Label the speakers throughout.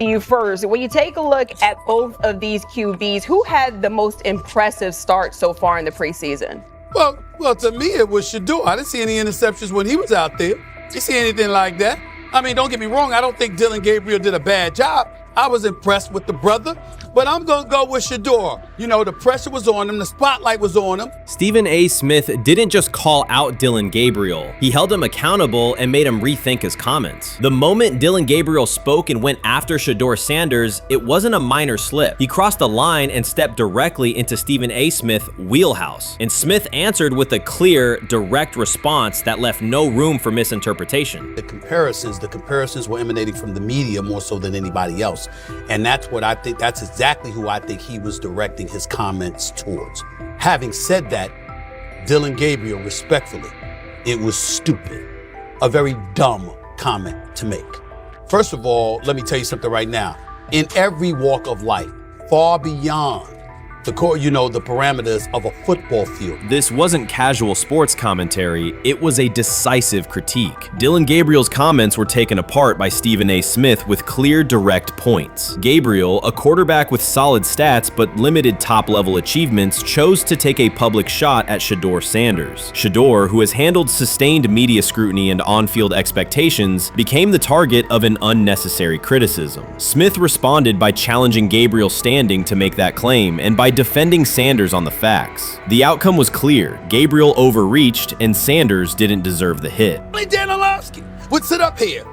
Speaker 1: You first, when you take a look at both of these QBs, who had the most impressive start so far in the preseason?
Speaker 2: Well, to me, it was Shedeur. I didn't see any interceptions when he was out there. Didn't see anything like that. I mean, don't get me wrong. I don't think Dillon Gabriel did a bad job. I was impressed with the brother, but I'm going to go with Shedeur. You know, the pressure was on him. The spotlight was on him.
Speaker 3: Stephen A. Smith didn't just call out Dillon Gabriel. He held him accountable and made him rethink his comments. The moment Dillon Gabriel spoke and went after Shedeur Sanders, it wasn't a minor slip. He crossed the line and stepped directly into Stephen A. Smith's wheelhouse. And Smith answered with a clear, direct response that left no room for misinterpretation.
Speaker 2: The comparisons were emanating from the media more so than anybody else. And that's what I think, that's exactly who I think he was directing his comments towards. Having said that, Dillon Gabriel, respectfully, it was stupid. A very dumb comment to make. First of all, let me tell you something right now. In every walk of life, far beyond the parameters of a football field.
Speaker 3: This wasn't casual sports commentary, it was a decisive critique. Dillon Gabriel's comments were taken apart by Stephen A. Smith with clear, direct points. Gabriel, a quarterback with solid stats but limited top-level achievements, chose to take a public shot at Shedeur Sanders. Shedeur, who has handled sustained media scrutiny and on-field expectations, became the target of an unnecessary criticism. Smith responded by challenging Gabriel's standing to make that claim, and by defending Sanders on the facts. The outcome was clear. Gabriel overreached, and Sanders didn't deserve the hit.
Speaker 2: Dan Orlovsky would sit up here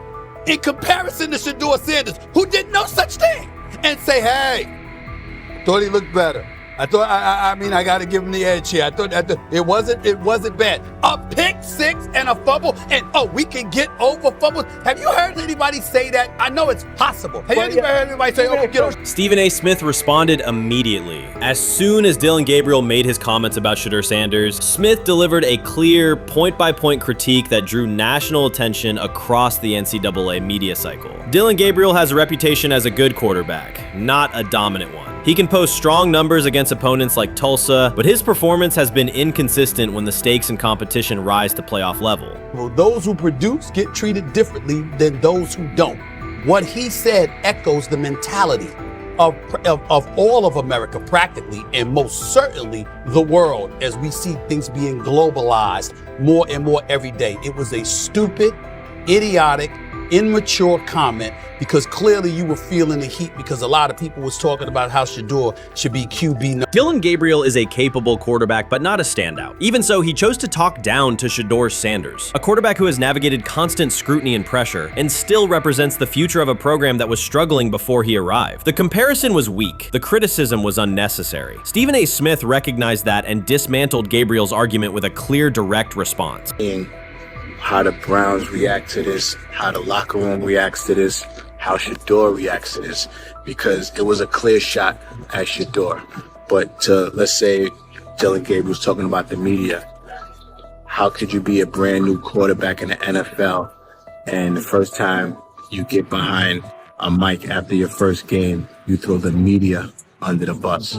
Speaker 2: in comparison to Shedeur Sanders, who did no such thing, and say, hey, thought he looked better. I got to give him the edge here. I thought it wasn't bad. A pick six and a fumble, and we can get over fumbles. Have you heard anybody say that? I know it's possible. Have you ever heard anybody say, we get over?
Speaker 3: Stephen A. Smith responded immediately. As soon as Dillon Gabriel made his comments about Shedeur Sanders, Smith delivered a clear, point-by-point critique that drew national attention across the NCAA media cycle. Dillon Gabriel has a reputation as a good quarterback, not a dominant one. He can post strong numbers against opponents like Tulsa, but his performance has been inconsistent when the stakes and competition rise to playoff level.
Speaker 2: Well, those who produce get treated differently than those who don't. What he said echoes the mentality of all of America practically, and most certainly the world, as we see things being globalized more and more every day. It was a stupid, idiotic, immature comment, because clearly you were feeling the heat because a lot of people was talking about how Shedeur should be QB.
Speaker 3: Dillon Gabriel is a capable quarterback, but not a standout. Even so, he chose to talk down to Shedeur Sanders, a quarterback who has navigated constant scrutiny and pressure and still represents the future of a program that was struggling before he arrived. The comparison was weak. The criticism was unnecessary. Stephen A. Smith recognized that and dismantled Gabriel's argument with a clear, direct response.
Speaker 4: How the Browns react to this, how the locker room reacts to this, how Shedeur reacts to this, because it was a clear shot at Shedeur. But let's say Dillon Gabriel's talking about the media. How could you be a brand new quarterback in the NFL and the first time you get behind a mic after your first game, you throw the media under the bus?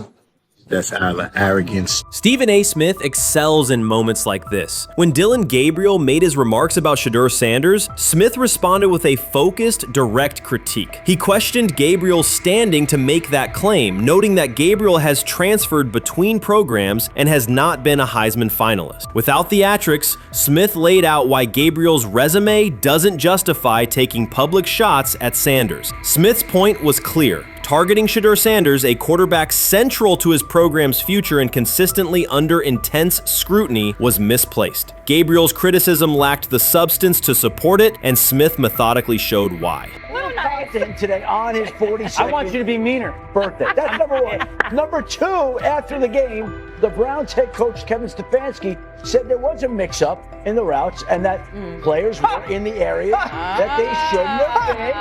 Speaker 4: That's arrogance.
Speaker 3: Stephen A. Smith excels in moments like this. When Dillon Gabriel made his remarks about Shedeur Sanders, Smith responded with a focused, direct critique. He questioned Gabriel's standing to make that claim, noting that Gabriel has transferred between programs and has not been a Heisman finalist. Without theatrics, Smith laid out why Gabriel's resume doesn't justify taking public shots at Sanders. Smith's point was clear. Targeting Shedeur Sanders, a quarterback central to his program's future and consistently under intense scrutiny, was misplaced. Gabriel's criticism lacked the substance to support it, and Smith methodically showed why.
Speaker 5: Content today on his 42nd I want you to be meaner. Birthday. That's number one. Number two, after the game, the Browns head coach Kevin Stefanski said there was a mix-up in the routes and that players were in the area that they shouldn't have been.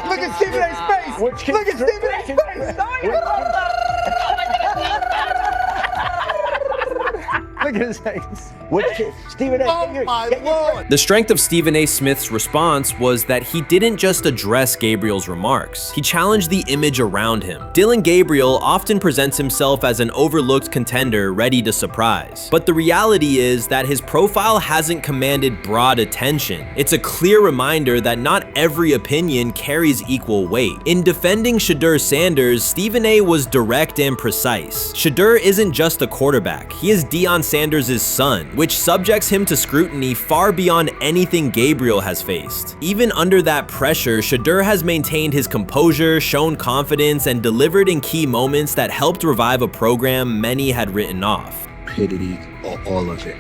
Speaker 2: Look at Stephen A's face. Look at Stephen A's face. Look at
Speaker 5: Stephen A.
Speaker 2: Oh my Lord.
Speaker 3: The strength of Stephen A. Smith's response was that he didn't just address Gabriel's remarks. He challenged the image around him. Dillon Gabriel often presents himself as an overlooked contender ready to surprise. But the reality is that his profile hasn't commanded broad attention. It's a clear reminder that not every opinion carries equal weight. In defending Shedeur Sanders, Stephen A. was direct and precise. Shedeur isn't just a quarterback. He is Deion Sanders' son, which subjects him to scrutiny far beyond anything Gabriel has faced. Even under that pressure, Shedeur has maintained his composure, shown confidence, and delivered in key moments that helped revive a program many had written off.
Speaker 4: Stupidity, all of it.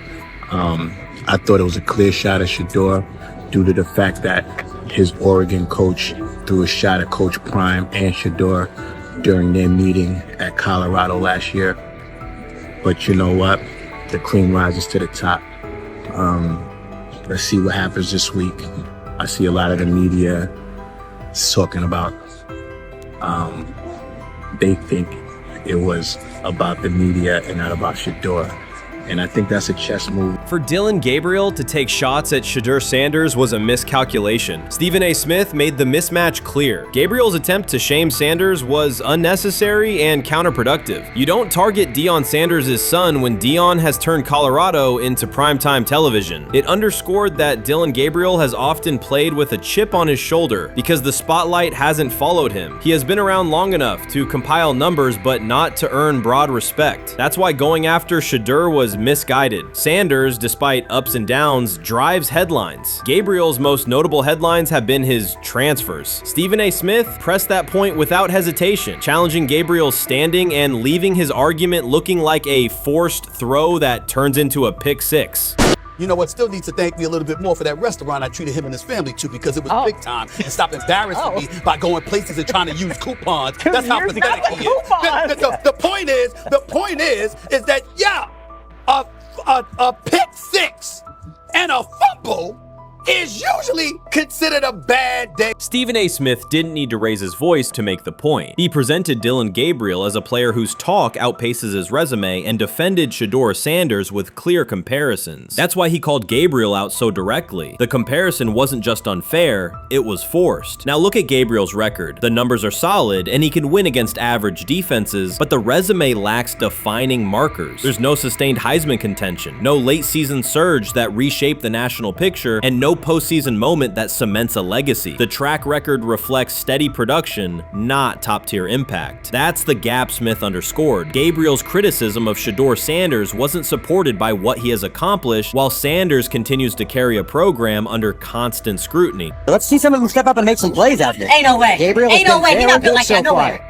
Speaker 4: I thought it was a clear shot at Shedeur due to the fact that his Oregon coach threw a shot at Coach Prime and Shedeur during their meeting at Colorado last year. But you know what? The cream rises to the top. Let's see what happens this week. I see a lot of the media talking about they think it was about the media and not about Shedeur. And I think that's a chess move.
Speaker 3: For Dillon Gabriel to take shots at Shedeur Sanders was a miscalculation. Stephen A. Smith made the mismatch clear. Gabriel's attempt to shame Sanders was unnecessary and counterproductive. You don't target Deion Sanders' son when Deion has turned Colorado into primetime television. It underscored that Dillon Gabriel has often played with a chip on his shoulder because the spotlight hasn't followed him. He has been around long enough to compile numbers but not to earn broad respect. That's why going after Shedeur was misguided. Sanders, despite ups and downs, drives headlines. Gabriel's most notable headlines have been his transfers. Stephen A. Smith pressed that point without hesitation, challenging Gabriel's standing and leaving his argument looking like a forced throw that turns into a pick six.
Speaker 2: You know what? Still needs to thank me a little bit more for that restaurant I treated him and his family to, because it was big time, and stop embarrassing me by going places and trying to use coupons. That's how pathetic he is. The point is that a pick six and a fumble is usually considered a bad day.
Speaker 3: Stephen A. Smith didn't need to raise his voice to make the point. He presented Dillon Gabriel as a player whose talk outpaces his resume and defended Shedeur Sanders with clear comparisons. That's why he called Gabriel out so directly. The comparison wasn't just unfair, it was forced. Now look at Gabriel's record. The numbers are solid and he can win against average defenses, but the resume lacks defining markers. There's no sustained Heisman contention, no late season surge that reshaped the national picture, and no postseason moment that cements a legacy. The track record reflects steady production, not top-tier impact. That's the gap Smith underscored. Gabriel's criticism of Shedeur Sanders wasn't supported by what he has accomplished, while Sanders continues to carry a program under constant scrutiny.
Speaker 6: Let's see some of them step up and make some plays out there.
Speaker 7: Ain't no way.
Speaker 6: Gabriel
Speaker 7: Ain't no way. He's not built like that. No way.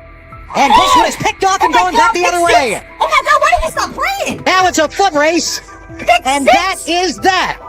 Speaker 6: And this one is picked off and going back the other way.
Speaker 7: Oh my God, why did he stop playing?
Speaker 6: Now it's a foot race. And that is that.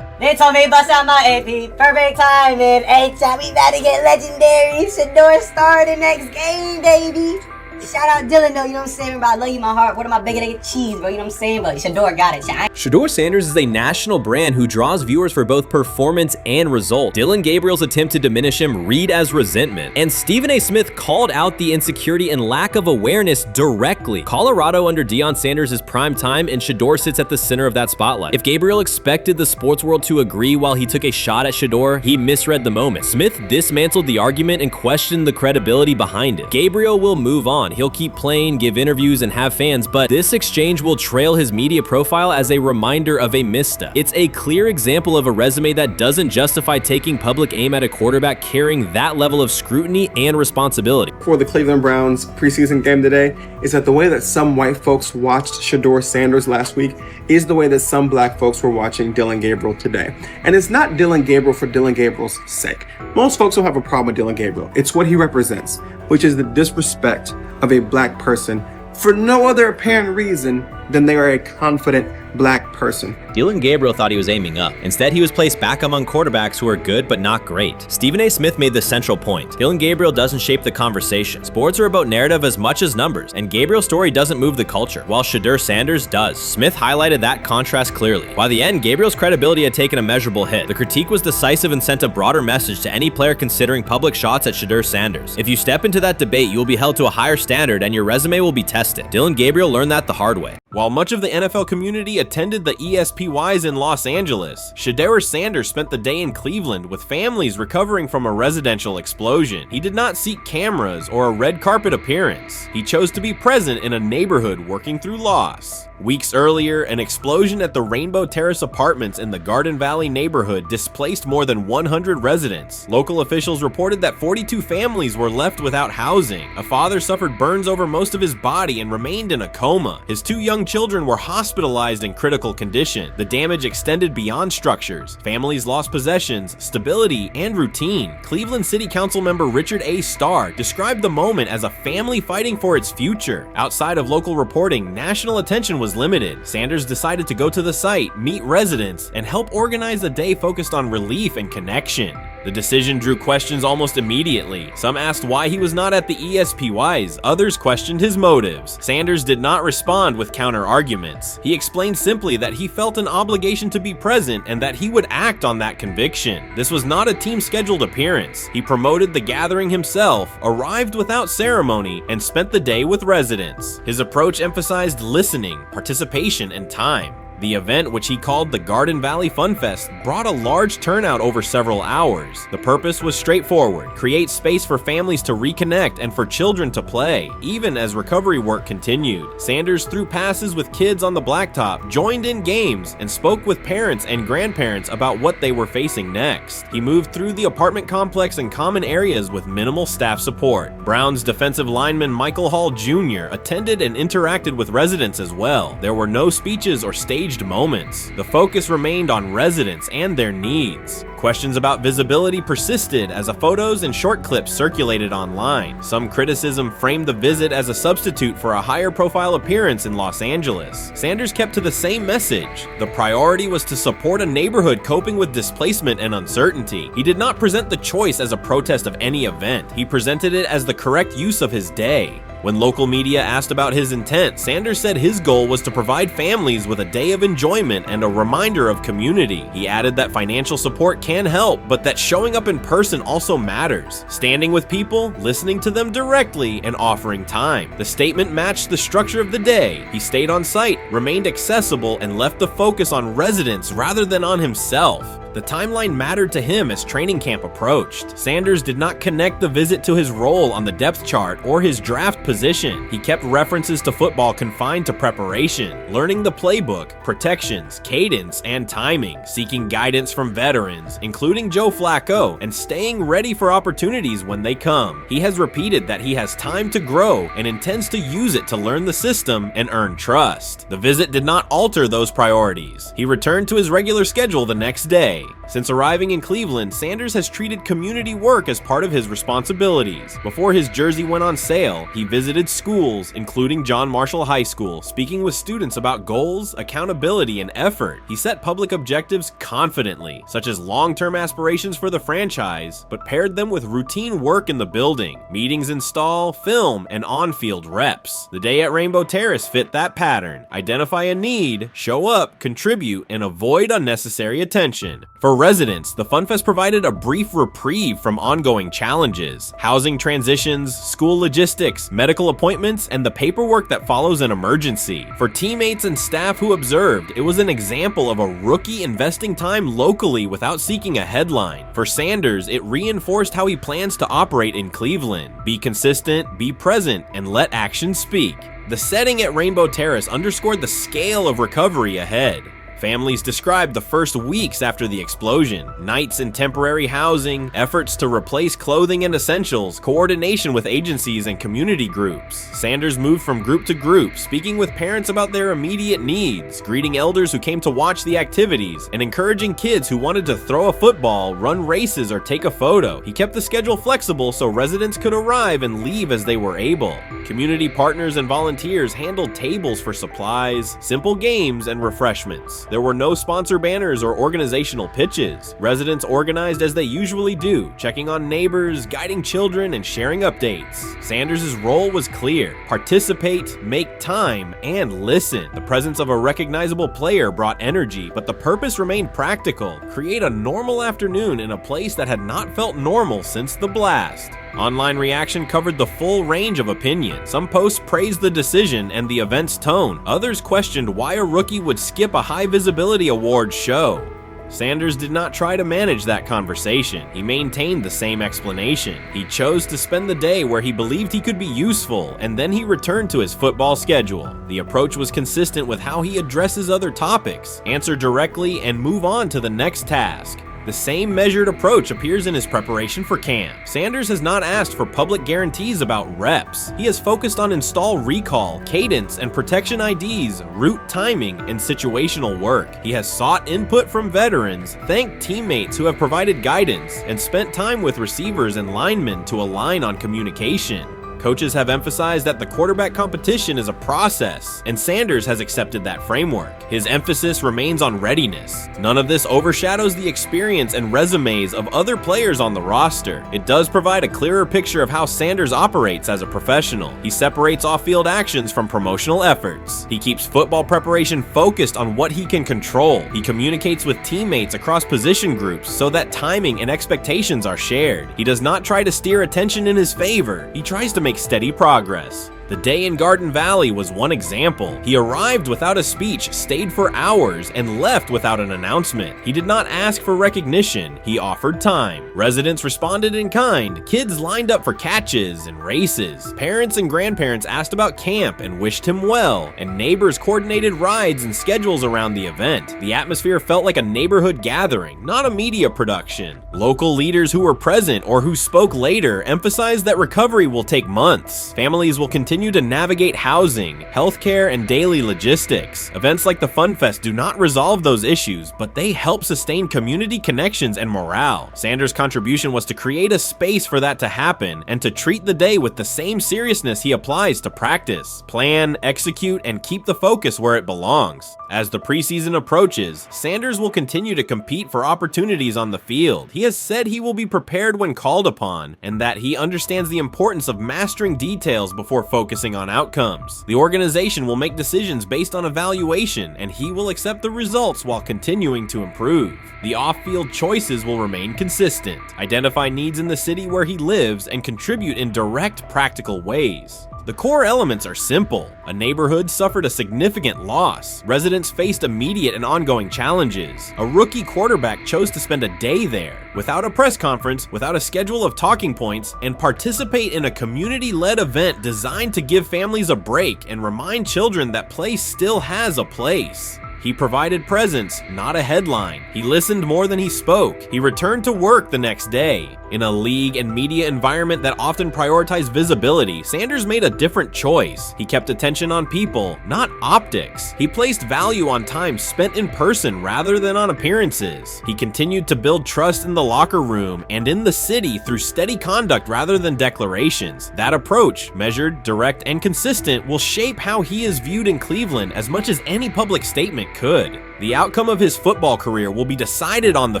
Speaker 7: They told me bust out my AP, perfect timing. H-shot, we about to get legendary. Shedeur start the next game, baby. Shout out Dillon though, you know what I'm saying? Bro, I love you, my heart. What am I bigger than cheese, bro? You know what I'm saying? But Shedeur got it.
Speaker 3: Shedeur Sanders is a national brand who draws viewers for both performance and result. Dillon Gabriel's attempt to diminish him read as resentment. And Stephen A. Smith called out the insecurity and lack of awareness directly. Colorado under Deion Sanders is prime time, and Shedeur sits at the center of that spotlight. If Gabriel expected the sports world to agree while he took a shot at Shedeur, he misread the moment. Smith dismantled the argument and questioned the credibility behind it. Gabriel will move on. He'll keep playing, give interviews, and have fans, but this exchange will trail his media profile as a reminder of a misstep. It's a clear example of a resume that doesn't justify taking public aim at a quarterback carrying that level of scrutiny and responsibility.
Speaker 8: For the Cleveland Browns preseason game today is that the way that some white folks watched Shedeur Sanders last week is the way that some black folks were watching Dillon Gabriel today. And it's not Dillon Gabriel for Dillon Gabriel's sake. Most folks don't have a problem with Dillon Gabriel. It's what he represents, which is the disrespect of a black person for no other apparent reason than they are a confident black person.
Speaker 3: Dillon Gabriel thought he was aiming up. Instead, he was placed back among quarterbacks who are good but not great. Stephen A. Smith made the central point. Dillon Gabriel doesn't shape the conversation. Sports are about narrative as much as numbers, and Gabriel's story doesn't move the culture, while Shedeur Sanders does. Smith highlighted that contrast clearly. By the end, Gabriel's credibility had taken a measurable hit. The critique was decisive and sent a broader message to any player considering public shots at Shedeur Sanders. If you step into that debate, you will be held to a higher standard and your resume will be tested. Dillon Gabriel learned that the hard way. While much of the NFL community attended the ESPYs in Los Angeles, Shedeur Sanders spent the day in Cleveland with families recovering from a residential explosion. He did not seek cameras or a red carpet appearance. He chose to be present in a neighborhood working through loss. Weeks earlier, an explosion at the Rainbow Terrace apartments in the Garden Valley neighborhood displaced more than 100 residents. Local officials reported that 42 families were left without housing. A father suffered burns over most of his body and remained in a coma. His 2 young children were hospitalized in critical condition. The damage extended beyond structures. Families lost possessions, stability, and routine. Cleveland City Council member Richard A. Starr described the moment as a family fighting for its future. Outside of local reporting, national attention was limited. Sanders decided to go to the site, meet residents, and help organize a day focused on relief and connection. The decision drew questions almost immediately. Some asked why he was not at the ESPYs, others questioned his motives. Sanders did not respond with counter-arguments. He explained simply that he felt an obligation to be present and that he would act on that conviction. This was not a team-scheduled appearance. He promoted the gathering himself, arrived without ceremony, and spent the day with residents. His approach emphasized listening, participation, and time. The event, which he called the Garden Valley Fun Fest, brought a large turnout over several hours. The purpose was straightforward: create space for families to reconnect and for children to play, even as recovery work continued. Sanders threw passes with kids on the blacktop, joined in games, and spoke with parents and grandparents about what they were facing next. He moved through the apartment complex and common areas with minimal staff support. Browns defensive lineman Michael Hall Jr. attended and interacted with residents as well. There were no speeches or staged moments. The focus remained on residents and their needs. Questions about visibility persisted as photos and short clips circulated online. Some criticism framed the visit as a substitute for a higher profile appearance in Los Angeles. Sanders kept to the same message. The priority was to support a neighborhood coping with displacement and uncertainty. He did not present the choice as a protest of any event. He presented it as the correct use of his day. When local media asked about his intent, Sanders said his goal was to provide families with a day of enjoyment and a reminder of community. He added that financial support can help, but that showing up in person also matters. Standing with people, listening to them directly, and offering time. The statement matched the structure of the day. He stayed on site, remained accessible, and left the focus on residents rather than on himself. The timeline mattered to him as training camp approached. Sanders did not connect the visit to his role on the depth chart or his draft position. He kept references to football confined to preparation, learning the playbook, protections, cadence, and timing, seeking guidance from veterans, including Joe Flacco, and staying ready for opportunities when they come. He has repeated that he has time to grow and intends to use it to learn the system and earn trust. The visit did not alter those priorities. He returned to his regular schedule the next day. Since arriving in Cleveland, Sanders has treated community work as part of his responsibilities. Before his jersey went on sale, he visited schools, including John Marshall High School, speaking with students about goals, accountability, and effort. He set public objectives confidently, such as long-term aspirations for the franchise, but paired them with routine work in the building, meetings install, film, and on-field reps. The day at Rainbow Terrace fit that pattern. Identify a need, show up, contribute, and avoid unnecessary attention. For residents, the FunFest provided a brief reprieve from ongoing challenges: housing transitions, school logistics, medical appointments, and the paperwork that follows an emergency. For teammates and staff who observed, it was an example of a rookie investing time locally without seeking a headline. For Sanders, it reinforced how he plans to operate in Cleveland: be consistent, be present, and let actions speak. The setting at Rainbow Terrace underscored the scale of recovery ahead. Families described the first weeks after the explosion: nights in temporary housing, efforts to replace clothing and essentials, coordination with agencies and community groups. Sanders moved from group to group, speaking with parents about their immediate needs, greeting elders who came to watch the activities, and encouraging kids who wanted to throw a football, run races, or take a photo. He kept the schedule flexible so residents could arrive and leave as they were able. Community partners and volunteers handled tables for supplies, simple games, and refreshments. There were no sponsor banners or organizational pitches. Residents organized as they usually do, checking on neighbors, guiding children, and sharing updates. Sanders' role was clear: participate, make time, and listen. The presence of a recognizable player brought energy, but the purpose remained practical: create a normal afternoon in a place that had not felt normal since the blast. Online reaction covered the full range of opinion. Some posts praised the decision and the event's tone. Others questioned why a rookie would skip a high-visibility awards show. Sanders did not try to manage that conversation. He maintained the same explanation. He chose to spend the day where he believed he could be useful, and then he returned to his football schedule. The approach was consistent with how he addresses other topics, answer directly, and move on to the next task. The same measured approach appears in his preparation for camp. Sanders has not asked for public guarantees about reps. He has focused on install recall, cadence, and protection IDs, route timing, and situational work. He has sought input from veterans, thanked teammates who have provided guidance, and spent time with receivers and linemen to align on communication. Coaches have emphasized that the quarterback competition is a process, and Sanders has accepted that framework. His emphasis remains on readiness. None of this overshadows the experience and resumes of other players on the roster. It does provide a clearer picture of how Sanders operates as a professional. He separates off-field actions from promotional efforts. He keeps football preparation focused on what he can control. He communicates with teammates across position groups so that timing and expectations are shared. He does not try to steer attention in his favor. He tries to make steady progress. The day in Garden Valley was one example. He arrived without a speech, stayed for hours, and left without an announcement. He did not ask for recognition. He offered time. Residents responded in kind. Kids lined up for catches and races. Parents and grandparents asked about camp and wished him well, and neighbors coordinated rides and schedules around the event. The atmosphere felt like a neighborhood gathering, not a media production. Local leaders who were present or who spoke later emphasized that recovery will take months. Families will continue to navigate housing, healthcare, and daily logistics. Events like the Fun Fest do not resolve those issues, but they help sustain community connections and morale. Sanders' contribution was to create a space for that to happen and to treat the day with the same seriousness he applies to practice, plan, execute, and keep the focus where it belongs. As the preseason approaches, Sanders will continue to compete for opportunities on the field. He has said he will be prepared when called upon, and that he understands the importance of mastering details before focusing on outcomes. The organization will make decisions based on evaluation, and he will accept the results while continuing to improve. The off-field choices will remain consistent, identify needs in the city where he lives, and contribute in direct, practical ways. The core elements are simple. A neighborhood suffered a significant loss. Residents faced immediate and ongoing challenges. A rookie quarterback chose to spend a day there, without a press conference, without a schedule of talking points, and participate in a community-led event designed to give families a break and remind children that play still has a place. He provided presence, not a headline. He listened more than he spoke. He returned to work the next day. In a league and media environment that often prioritize visibility, Sanders made a different choice. He kept attention on people, not optics. He placed value on time spent in person rather than on appearances. He continued to build trust in the locker room and in the city through steady conduct rather than declarations. That approach, measured, direct, and consistent, will shape how he is viewed in Cleveland as much as any public statement could. The outcome of his football career will be decided on the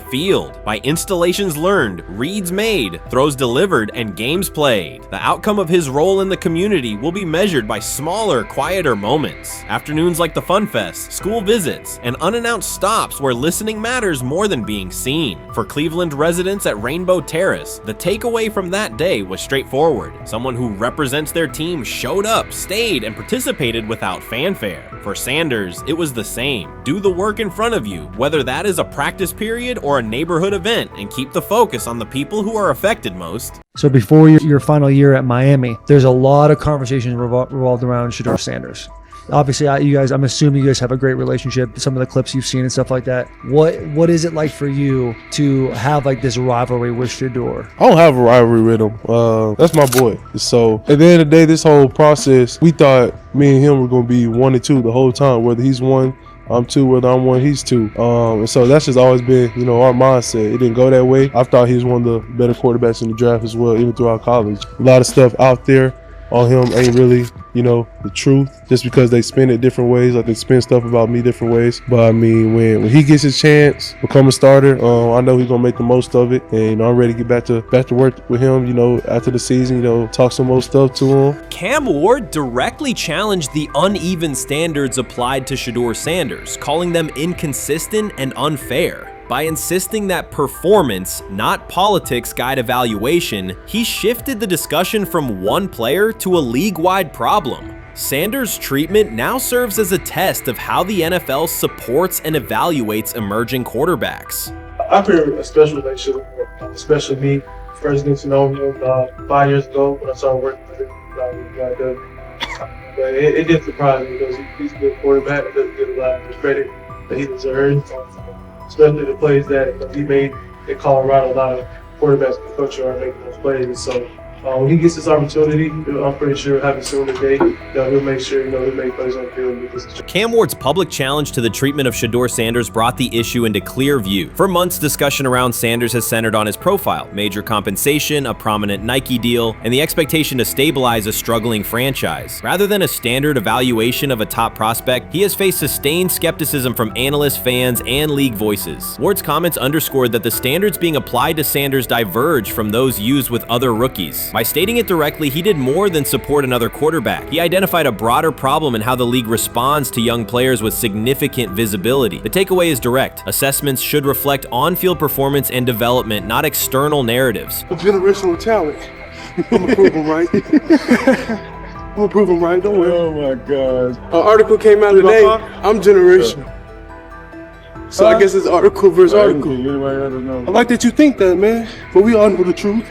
Speaker 3: field by installations learned, reads made, throws delivered, and games played. The outcome of his role in the community will be measured by smaller, quieter moments. Afternoons like the Fun Fest, school visits, and unannounced stops where listening matters more than being seen. For Cleveland residents at Rainbow Terrace, the takeaway from that day was straightforward. Someone who represents their team showed up, stayed, and participated without fanfare. For Sanders, it was the same. Do the work in front of you, whether that is a practice period or a neighborhood event, and keep the focus on the people who are affected most.
Speaker 9: So before your final year at Miami, there's a lot of conversations revolved around Shedeur Sanders. Obviously, I'm assuming you guys have a great relationship. Some of the clips you've seen and stuff like that. What is it like for you to have like this rivalry with Shedeur?
Speaker 10: I don't have a rivalry with him. That's my boy. So at the end of the day, this whole process, we thought me and him were going to be 1 and 2 the whole time. Whether he's 1, I'm 2, whether I'm 1, he's 2. And so that's just always been, our mindset. It didn't go that way. I thought he was one of the better quarterbacks in the draft as well, even throughout college. A lot of stuff out there on him ain't really, the truth, just because they spin it different ways. Like they spin stuff about me different ways. But I mean, when he gets his chance, become a starter, I know he's gonna make the most of it. And I'm ready to get back to work with him, after the season, talk some more stuff to him.
Speaker 3: Cam Ward directly challenged the uneven standards applied to Shedeur Sanders, calling them inconsistent and unfair. By insisting that performance, not politics, guide evaluation, he shifted the discussion from one player to a league-wide problem. Sanders' treatment now serves as a test of how the NFL supports and evaluates emerging quarterbacks.
Speaker 10: I feel a special relationship with him, especially me. First getting to know him 5 years ago when I started working with him. But it did surprise me because he's a good quarterback. It doesn't get a lot of credit that he deserves, especially the plays that he made in Colorado. A lot of quarterbacks in the country are making those plays. And so when he gets this opportunity, I'm pretty sure having soon today that he'll make sure he'll make plays on the field.
Speaker 3: Cam Ward's public challenge to the treatment of Shedeur Sanders brought the issue into clear view. For months, discussion around Sanders has centered on his profile, major compensation, a prominent Nike deal, and the expectation to stabilize a struggling franchise. Rather than a standard evaluation of a top prospect, he has faced sustained skepticism from analysts, fans, and league voices. Ward's comments underscored that the standards being applied to Sanders diverge from those used with other rookies. By stating it directly, he did more than support another quarterback. He identified a broader problem in how the league responds to young players with significant visibility. The takeaway is direct. Assessments should reflect on-field performance and development, not external narratives.
Speaker 10: A generational talent. I'm gonna prove him right. I'm gonna prove him right, don't worry. Oh my God. An article came out today. I'm generational. So I guess it's article versus article. I like that you think that, man. But we all know the truth.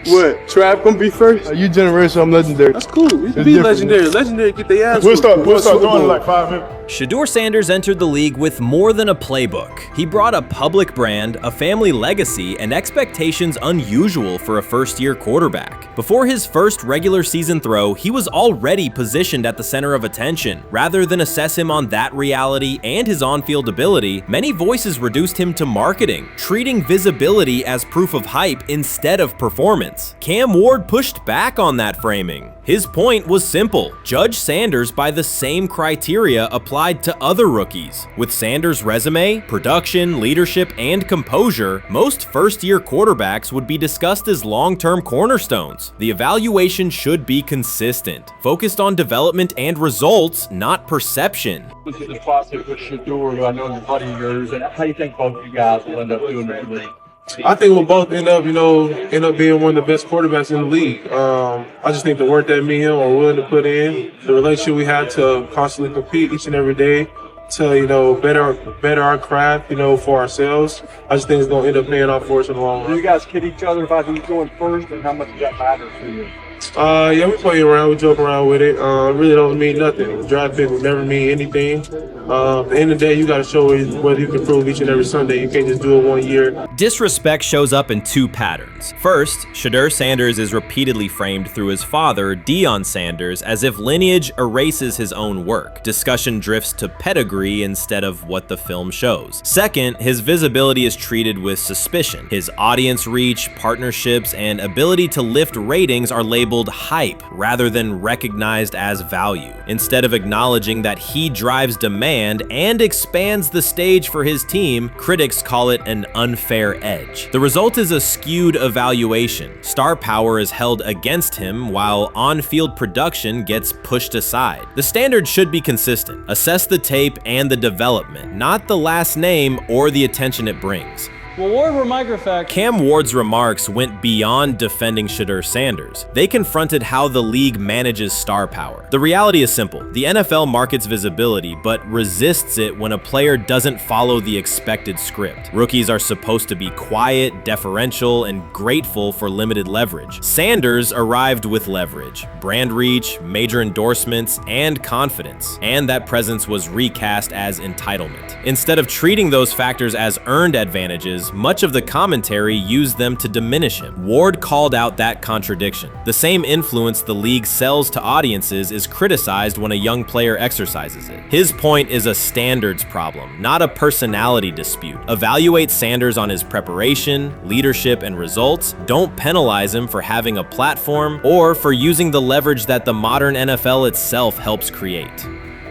Speaker 10: What? Trav gonna be first?
Speaker 11: You generation, I'm legendary.
Speaker 10: That's cool. We can be legendary. Legendary, get their ass.
Speaker 11: We'll start doing it in like 5 minutes.
Speaker 3: Shedeur Sanders entered the league with more than a playbook. He brought a public brand, a family legacy, and expectations unusual for a first-year quarterback. Before his first regular season throw, he was already positioned at the center of attention. Rather than assess him on that reality and his on-field ability, many voices reduced him to marketing, treating visibility as proof of hype instead of performance. Cam Ward pushed back on that framing. His point was simple: judge Sanders by the same criteria applied to other rookies. With Sanders' resume, production, leadership, and composure, most first-year quarterbacks would be discussed as long-term cornerstones. The evaluation should be consistent, focused on development and results, not perception.
Speaker 5: This is the process with Shedeur, who I know is a buddy of yours, and how do you think both of you guys will end up doing in the league?
Speaker 10: I think we'll both end up being one of the best quarterbacks in the league. I just think the work that me and him are willing to put in, the relationship we have to constantly compete each and every day, to better our craft, for ourselves. I just think it's gonna end up paying off for us in the long run.
Speaker 5: Do you guys kid each other about who's going first and how much that matters to you?
Speaker 10: Yeah, we play around, we joke around with it. It really don't mean nothing. The draft pick will never mean anything. At the end of the day, you got to show whether you can prove each and every Sunday. You can't just do it 1 year.
Speaker 3: Disrespect shows up in two patterns. First, Shedeur Sanders is repeatedly framed through his father, Deion Sanders, as if lineage erases his own work. Discussion drifts to pedigree instead of what the film shows. Second, his visibility is treated with suspicion. His audience reach, partnerships, and ability to lift ratings are labeled hype rather than recognized as value. Instead of acknowledging that he drives demand and expands the stage for his team, critics call it an unfair edge. The result is a skewed evaluation. Star power is held against him while on-field production gets pushed aside. The standard should be consistent. Assess the tape and the development, not the last name or the attention it brings.
Speaker 12: Well, Ward were microfacts.
Speaker 3: Cam Ward's remarks went beyond defending Shedeur Sanders. They confronted how the league manages star power. The reality is simple. The NFL markets visibility, but resists it when a player doesn't follow the expected script. Rookies are supposed to be quiet, deferential, and grateful for limited leverage. Sanders arrived with leverage, brand reach, major endorsements, and confidence. And that presence was recast as entitlement. Instead of treating those factors as earned advantages, much of the commentary used them to diminish him. Ward called out that contradiction. The same influence the league sells to audiences is criticized when a young player exercises it. His point is a standards problem, not a personality dispute. Evaluate Sanders on his preparation, leadership, and results. Don't penalize him for having a platform or for using the leverage that the modern NFL itself helps create.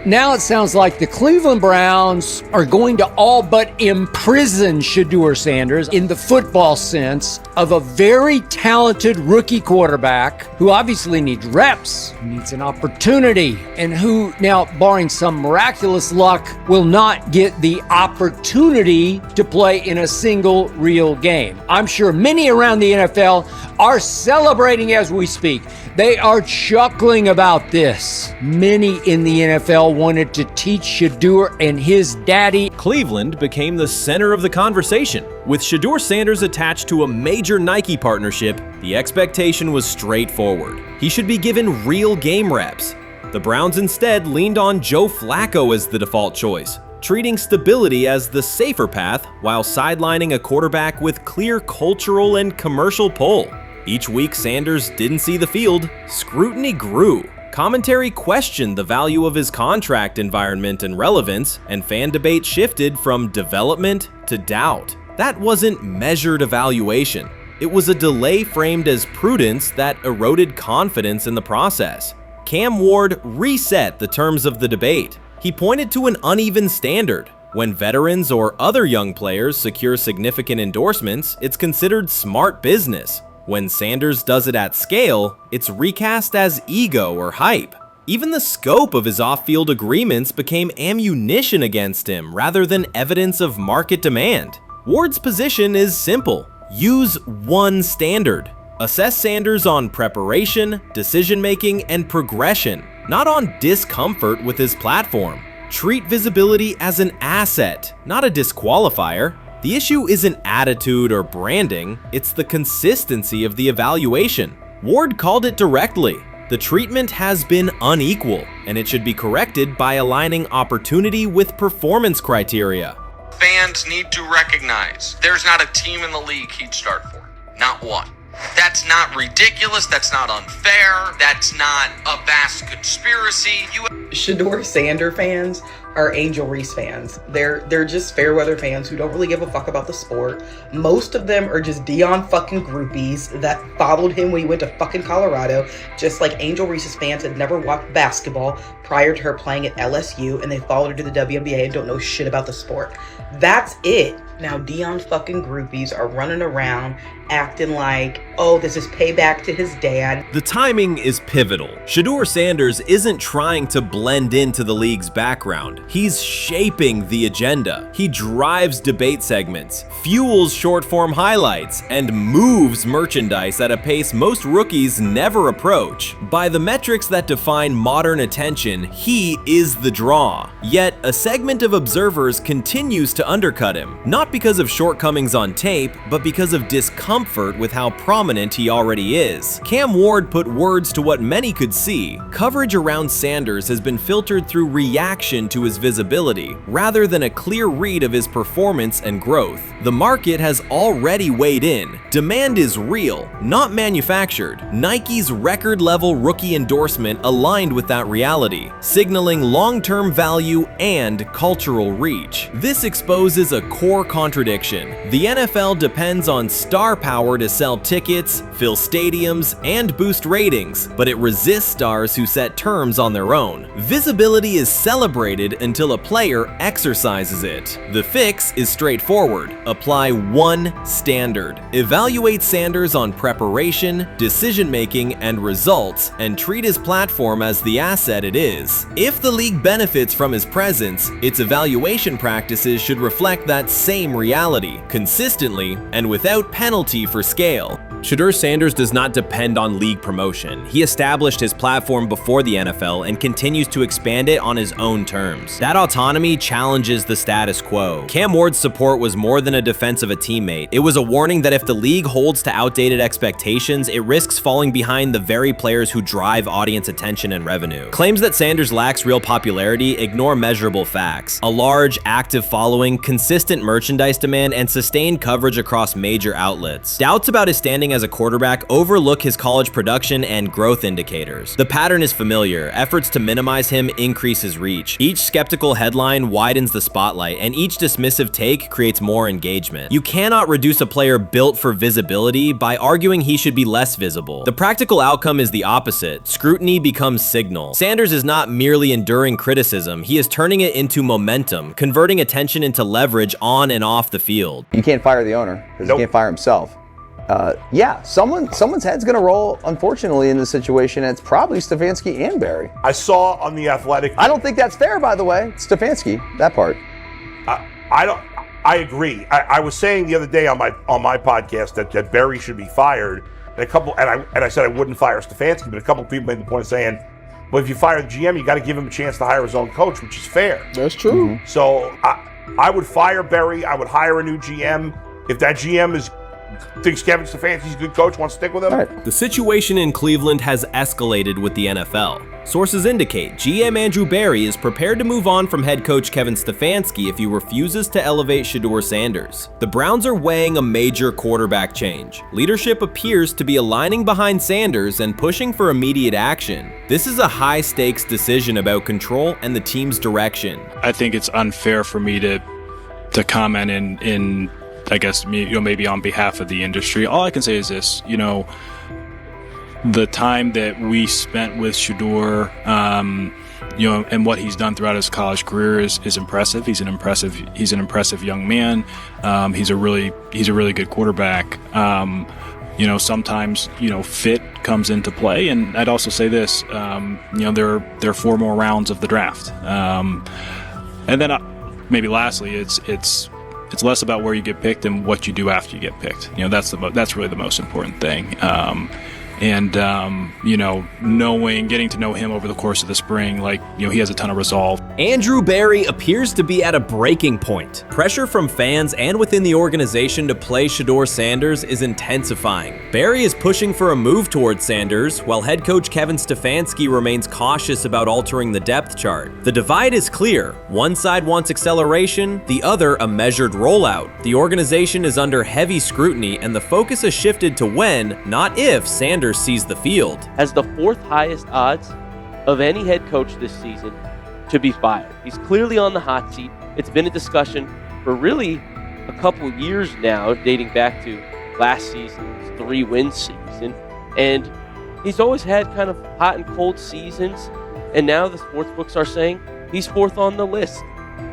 Speaker 5: Now it sounds like the Cleveland Browns are going to all but imprison Shedeur Sanders in the football sense of a very talented rookie quarterback who obviously needs reps, needs an opportunity, and who now, barring some miraculous luck, will not get the opportunity to play in a single real game. I'm sure many around the NFL are celebrating as we speak. They are chuckling about this. Many in the NFL wanted to teach Shedeur and his daddy.
Speaker 3: Cleveland became the center of the conversation. With Shedeur Sanders attached to a major Nike partnership, the expectation was straightforward. He should be given real game reps. The Browns instead leaned on Joe Flacco as the default choice, treating stability as the safer path while sidelining a quarterback with clear cultural and commercial pull. Each week Sanders didn't see the field, scrutiny grew. Commentary questioned the value of his contract environment and relevance, and fan debate shifted from development to doubt. That wasn't measured evaluation. It was a delay framed as prudence that eroded confidence in the process. Cam Ward reset the terms of the debate. He pointed to an uneven standard. When veterans or other young players secure significant endorsements, it's considered smart business. When Sanders does it at scale, it's recast as ego or hype. Even the scope of his off-field agreements became ammunition against him rather than evidence of market demand. Ward's position is simple. Use one standard. Assess Sanders on preparation, decision-making, and progression, not on discomfort with his platform. Treat visibility as an asset, not a disqualifier. The issue isn't attitude or branding, it's the consistency of the evaluation. Ward called it directly. The treatment has been unequal, and it should be corrected by aligning opportunity with performance criteria.
Speaker 12: Fans need to recognize there's not a team in the league he'd start for. Not one. That's not ridiculous, that's not unfair, that's not a vast conspiracy.
Speaker 13: Shedeur Sanders fans are Angel Reese fans. They're just fair weather fans who don't really give a fuck about the sport. Most of them are just Dion fucking groupies that followed him when he went to fucking Colorado, just like Angel Reese's fans had never watched basketball prior to her playing at LSU, and they followed her to the WNBA and don't know shit about the sport. That's it. Now Dion fucking groupies are running around acting like, oh, this is payback to his dad.
Speaker 3: The timing is pivotal. Shedeur Sanders isn't trying to blend into the league's background. He's shaping the agenda. He drives debate segments, fuels short-form highlights, and moves merchandise at a pace most rookies never approach. By the metrics that define modern attention, he is the draw. Yet, a segment of observers continues to undercut him, not because of shortcomings on tape, but because of discomfort with how prominent he already is. Cam Ward put words to what many could see. Coverage around Sanders has been filtered through reaction to his visibility, rather than a clear read of his performance and growth. The market has already weighed in. Demand is real, not manufactured. Nike's record-level rookie endorsement aligned with that reality, signaling long-term value and cultural reach. This exposes a core contradiction. The NFL depends on star power to sell tickets, fill stadiums, and boost ratings, but it resists stars who set terms on their own. Visibility is celebrated until a player exercises it. The fix is straightforward. Apply one standard. Evaluate Sanders on preparation, decision-making, and results, and treat his platform as the asset it is. If the league benefits from his presence, its evaluation practices should reflect that same reality, consistently and without penalty for scale. Shedeur Sanders does not depend on league promotion. He established his platform before the NFL and continues to expand it on his own terms. That autonomy challenges the status quo. Cam Ward's support was more than a defense of a teammate. It was a warning that if the league holds to outdated expectations, it risks falling behind the very players who drive audience attention and revenue. Claims that Sanders lacks real popularity ignore measurable facts. A large, active following, consistent merchandise demand, and sustained coverage across major outlets. Doubts about his standing as a quarterback overlook his college production and growth indicators. The pattern is familiar. Efforts to minimize him increase his reach. Each skeptical headline widens the spotlight, and each dismissive take creates more engagement. You cannot reduce a player built for visibility by arguing he should be less visible. The practical outcome is the opposite. Scrutiny becomes signal. Sanders is not merely enduring criticism, he is turning it into momentum, converting attention into leverage on and off the field.
Speaker 14: You can't fire the owner because he can't fire himself. Yeah, someone's head's going to roll, unfortunately, in this situation, and it's probably Stefanski and Barry.
Speaker 11: I saw on The Athletic.
Speaker 14: I don't think that's fair, by the way. Stefanski, that part.
Speaker 11: I agree. I was saying the other day on my podcast that Barry should be fired, and I said I wouldn't fire Stefanski, but a couple of people made the point of saying, well, if you fire the GM, you got to give him a chance to hire his own coach, which is fair.
Speaker 10: That's true.
Speaker 11: So I would fire Barry. I would hire a new GM. If that GM thinks Kevin Stefanski's a good coach, wants to stick with him.
Speaker 14: Right.
Speaker 3: The situation in Cleveland has escalated with the NFL. Sources indicate GM Andrew Barry is prepared to move on from head coach Kevin Stefanski if he refuses to elevate Shedeur Sanders. The Browns are weighing a major quarterback change. Leadership appears to be aligning behind Sanders and pushing for immediate action. This is a high-stakes decision about control and the team's direction.
Speaker 15: I think it's unfair for me to comment in I guess, maybe on behalf of the industry. All I can say is this, the time that we spent with Shedeur, and what he's done throughout his college career is impressive. He's an impressive young man. He's a really good quarterback. Sometimes, fit comes into play. And I'd also say this, there are 4 more rounds of the draft. And then maybe lastly, it's less about where you get picked and what you do after you get picked. That's really the most important thing. Getting to know him over the course of the spring, he has a ton of resolve.
Speaker 3: Andrew Barry appears to be at a breaking point. Pressure from fans and within the organization to play Shedeur Sanders is intensifying. Barry is pushing for a move towards Sanders, while head coach Kevin Stefanski remains cautious about altering the depth chart. The divide is clear. One side wants acceleration, the other a measured rollout. The organization is under heavy scrutiny, and the focus has shifted to when, not if, Sanders sees the field.
Speaker 16: Has the 4th highest odds of any head coach this season to be fired. He's clearly on the hot seat. It's been a discussion for really a couple years now, dating back to last season's 3-win season. And he's always had kind of hot and cold seasons. And now the sports books are saying he's 4th on the list.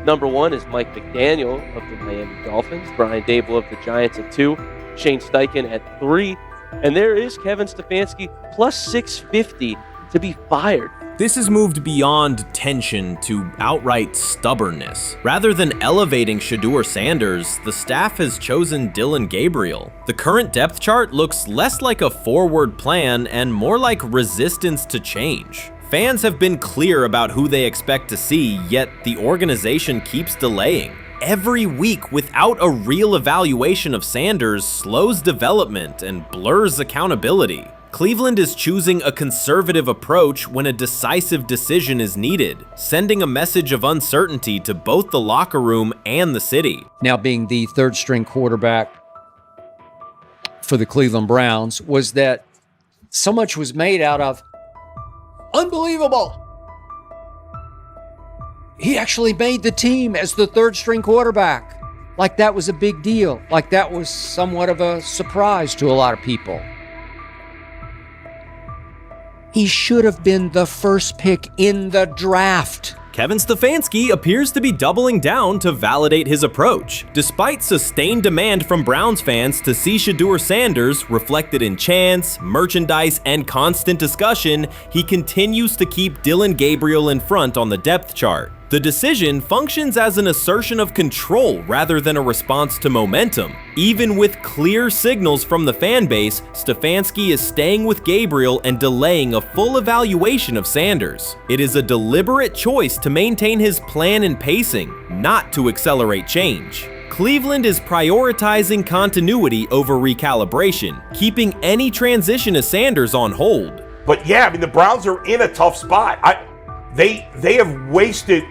Speaker 16: Number 1 is Mike McDaniel of the Miami Dolphins, Brian Daboll of the Giants at 2, Shane Steichen at 3, and there is Kevin Stefanski plus 650 to be fired.
Speaker 3: This has moved beyond tension to outright stubbornness. Rather than elevating Shedeur Sanders, the staff has chosen Dillon Gabriel. The current depth chart looks less like a forward plan and more like resistance to change. Fans have been clear about who they expect to see, yet the organization keeps delaying. Every week without a real evaluation of Sanders slows development and blurs accountability. Cleveland is choosing a conservative approach when a decisive decision is needed, sending a message of uncertainty to both the locker room and the city.
Speaker 17: Now being the 3rd string quarterback for the Cleveland Browns, was that so much was made out of unbelievable. He actually made the team as the 3rd string quarterback. Like that was a big deal. Like that was somewhat of a surprise to a lot of people. He should have been the 1st pick in the draft.
Speaker 3: Kevin Stefanski appears to be doubling down to validate his approach. Despite sustained demand from Browns fans to see Shedeur Sanders reflected in chants, merchandise, and constant discussion, he continues to keep Dillon Gabriel in front on the depth chart. The decision functions as an assertion of control rather than a response to momentum. Even with clear signals from the fan base, Stefanski is staying with Gabriel and delaying a full evaluation of Sanders. It is a deliberate choice to maintain his plan and pacing, not to accelerate change. Cleveland is prioritizing continuity over recalibration, keeping any transition to Sanders on hold.
Speaker 11: But yeah, the Browns are in a tough spot. They have wasted.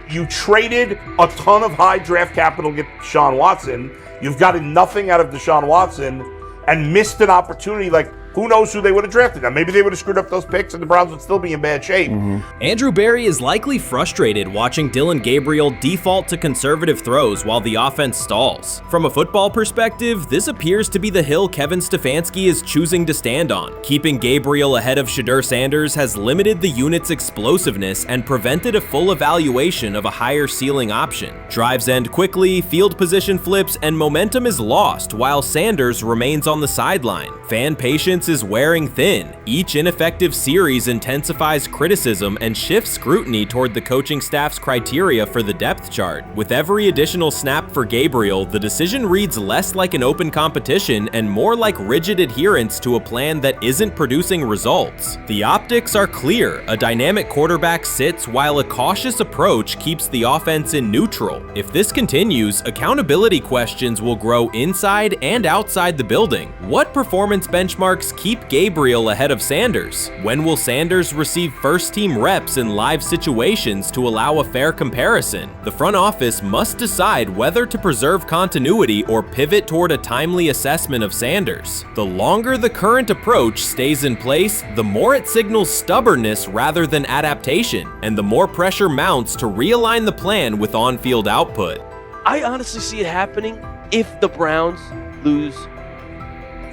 Speaker 11: You traded a ton of high draft capital to get Deshaun Watson. You've gotten nothing out of Deshaun Watson. and missed an opportunity. Like, who knows who they would have drafted? Now, maybe they would have screwed up those picks and the Browns would still be in bad shape.
Speaker 3: Andrew Berry is likely frustrated watching Dillon Gabriel default to conservative throws while the offense stalls. From a football perspective, this appears to be the hill Kevin Stefanski is choosing to stand on. Keeping Gabriel ahead of Shedeur Sanders has limited the unit's explosiveness and prevented a full evaluation of a higher ceiling option. Drives end quickly, field position flips, and momentum is lost while Sanders remains on the sideline. Fan patience is wearing thin. Each ineffective series intensifies criticism and shifts scrutiny toward the coaching staff's criteria for the depth chart. With every additional snap for Gabriel, the decision reads less like an open competition and more like rigid adherence to a plan that isn't producing results. The optics are clear. A dynamic quarterback sits while a cautious approach keeps the offense in neutral. If this continues, accountability questions will grow inside and outside the building. What performance benchmarks keep Gabriel ahead of Sanders? When will Sanders receive first-team reps in live situations to allow a fair comparison? The front office must decide whether to preserve continuity or pivot toward a timely assessment of Sanders. The longer the current approach stays in place, the more it signals stubbornness rather than adaptation, and the more pressure mounts to realign the plan with on-field output.
Speaker 16: I honestly see it happening if the Browns lose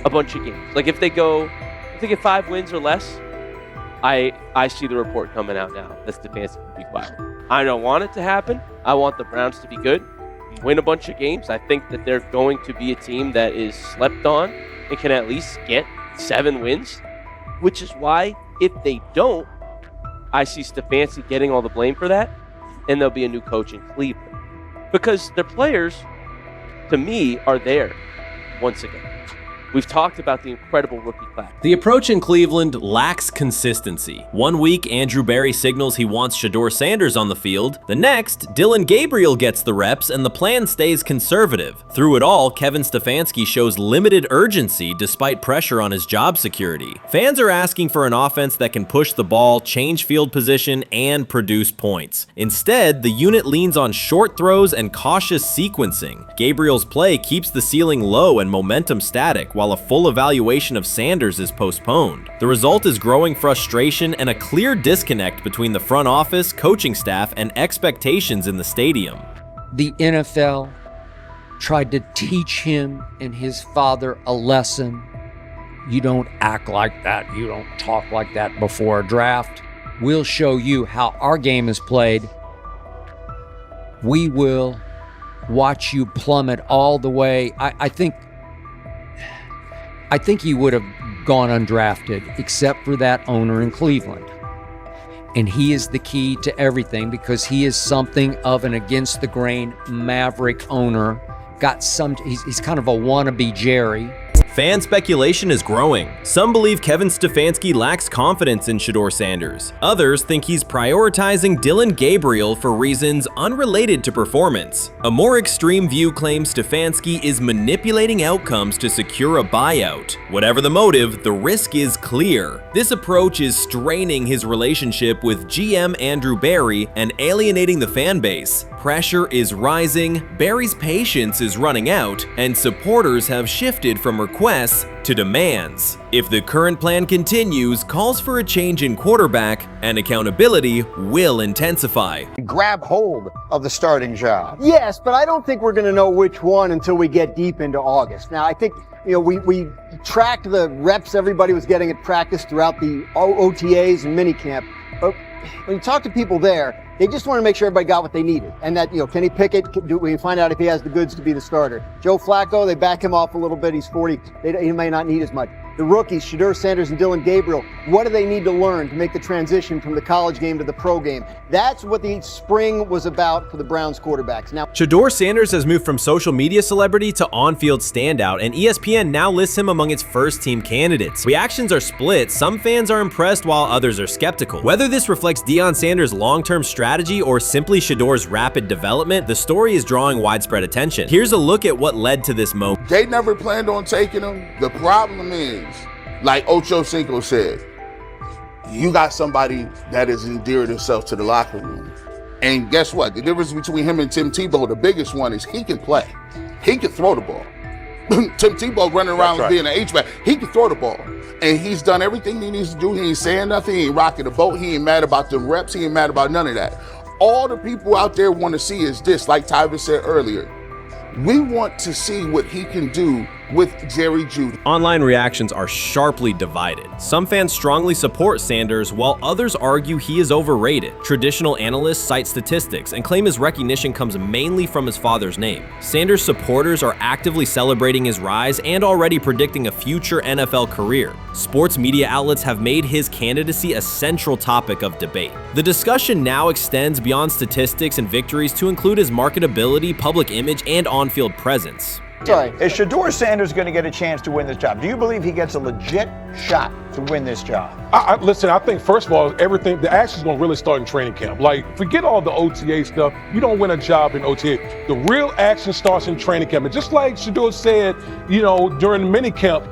Speaker 16: a bunch of games. Like if they get 5 wins or less, I see the report coming out now that Stefanski will be fired. I don't want it to happen. I want the Browns to be good, win a bunch of games. I think that they're going to be a team that is slept on and can at least get 7 wins, which is why if they don't, I see Stefanski getting all the blame for that, and there'll be a new coach in Cleveland. Because their players, to me, are there once again. We've talked about the incredible rookie class.
Speaker 3: The approach in Cleveland lacks consistency. One week, Andrew Berry signals he wants Shedeur Sanders on the field. The next, Dillon Gabriel gets the reps and the plan stays conservative. Through it all, Kevin Stefanski shows limited urgency despite pressure on his job security. Fans are asking for an offense that can push the ball, change field position, and produce points. Instead, the unit leans on short throws and cautious sequencing. Gabriel's play keeps the ceiling low and momentum static, while a full evaluation of Sanders is postponed. The result is growing frustration and a clear disconnect between the front office, coaching staff, and expectations in the stadium.
Speaker 17: The NFL tried to teach him and his father a lesson. You don't act like that. You don't talk like that before a draft. We'll show you how our game is played. We will watch you plummet all the way. I think he would have gone undrafted except for that owner in Cleveland. And he is the key to everything because he is something of an against the grain maverick owner. He's kind of a wannabe Jerry.
Speaker 3: Fan speculation is growing. Some believe Kevin Stefanski lacks confidence in Shedeur Sanders. Others think he's prioritizing Dillon Gabriel for reasons unrelated to performance. A more extreme view claims Stefanski is manipulating outcomes to secure a buyout. Whatever the motive, the risk is clear. This approach is straining his relationship with GM Andrew Berry and alienating the fan base. Pressure is rising, Berry's patience is running out, and supporters have shifted from requests to demands. If the current plan continues, calls for a change in quarterback and accountability will intensify.
Speaker 6: Grab hold of the starting job. Yes, but I don't think we're going to know which one until we get deep into August. Now, I think, we tracked the reps everybody was getting at practice throughout the OTAs and minicamp. But when you talk to people there, they just want to make sure everybody got what they needed. And that, Kenny Pickett, we find out if he has the goods to be the starter. Joe Flacco, they back him off a little bit. He's 40. He may not need as much. The rookies, Shedeur Sanders and Dillon Gabriel, what do they need to learn to make the transition from the college game to the pro game? That's what the spring was about for the Browns quarterbacks. Now,
Speaker 3: Shedeur Sanders has moved from social media celebrity to on-field standout, and ESPN now lists him among its first-team candidates. Reactions are split. Some fans are impressed while others are skeptical. Whether this reflects Deion Sanders' long-term strategy or simply Shedeur's rapid development, the story is drawing widespread attention. Here's a look at what led to this moment.
Speaker 18: They never planned on taking him. The problem is, like Ocho Cinco said, you got somebody that has endeared himself to the locker room. And guess what? The difference between him and Tim Tebow, the biggest one, is he can play. He can throw the ball. Tim Tebow running around being an H-back. He can throw the ball. And he's done everything he needs to do. He ain't saying nothing. He ain't rocking the boat. He ain't mad about the reps. He ain't mad about none of that. All the people out there want to see is this, like Tyvis said earlier. We want to see what he can do with Jerry Jeudy.
Speaker 3: Online reactions are sharply divided. Some fans strongly support Sanders, while others argue he is overrated. Traditional analysts cite statistics and claim his recognition comes mainly from his father's name. Sanders supporters are actively celebrating his rise and already predicting a future NFL career. Sports media outlets have made his candidacy a central topic of debate. The discussion now extends beyond statistics and victories to include his marketability, public image, and on-field presence.
Speaker 5: Sorry, is Shedeur Sanders going to get a chance to win this job? Do you believe he gets a legit shot to win this job?
Speaker 10: Listen, I think first of all, the action's going to really start in training camp. Like, forget all the OTA stuff. You don't win a job in OTA. The real action starts in training camp. And just like Shedeur said, during the mini camp,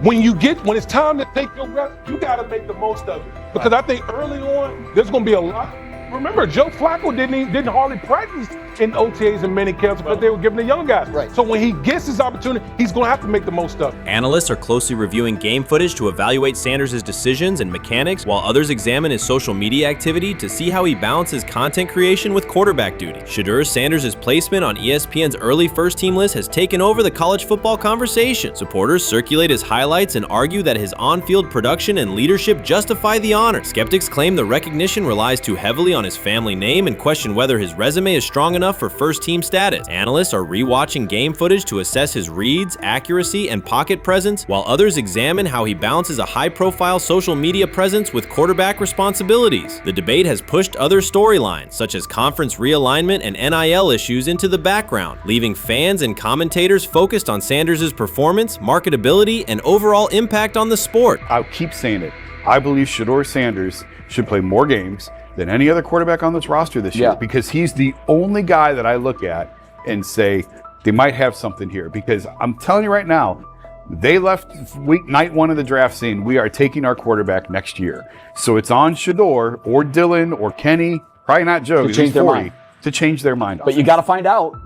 Speaker 10: when it's time to take your rep, you got to make the most of it. Because I think early on, there's going to be a lot. Remember, Joe Flacco didn't hardly practice in OTAs and mini camps because they were giving the young guys. Right. So when he gets his opportunity, he's going to have to make the most of it.
Speaker 3: Analysts are closely reviewing game footage to evaluate Sanders' decisions and mechanics, while others examine his social media activity to see how he balances content creation with quarterback duty. Shedeur Sanders' placement on ESPN's early first-team list has taken over the college football conversation. Supporters circulate his highlights and argue that his on-field production and leadership justify the honor. Skeptics claim the recognition relies too heavily on his family name and question whether his resume is strong enough for first-team status. Analysts are rewatching game footage to assess his reads, accuracy, and pocket presence, while others examine how he balances a high-profile social media presence with quarterback responsibilities. The debate has pushed other storylines, such as conference realignment and NIL issues, into the background, leaving fans and commentators focused on Sanders' performance, marketability, and overall impact on the sport.
Speaker 19: I'll keep saying it. I believe Shedeur Sanders should play more games than any other quarterback on this roster this year, because he's the only guy that I look at and say they might have something here. Because I'm telling you right now, they left night one of the draft saying we are taking our quarterback next year. So it's on Shedeur or Dylan or Kenny, probably not Joe,
Speaker 5: to change their mind.
Speaker 19: To change their mind.
Speaker 5: But you got to find out.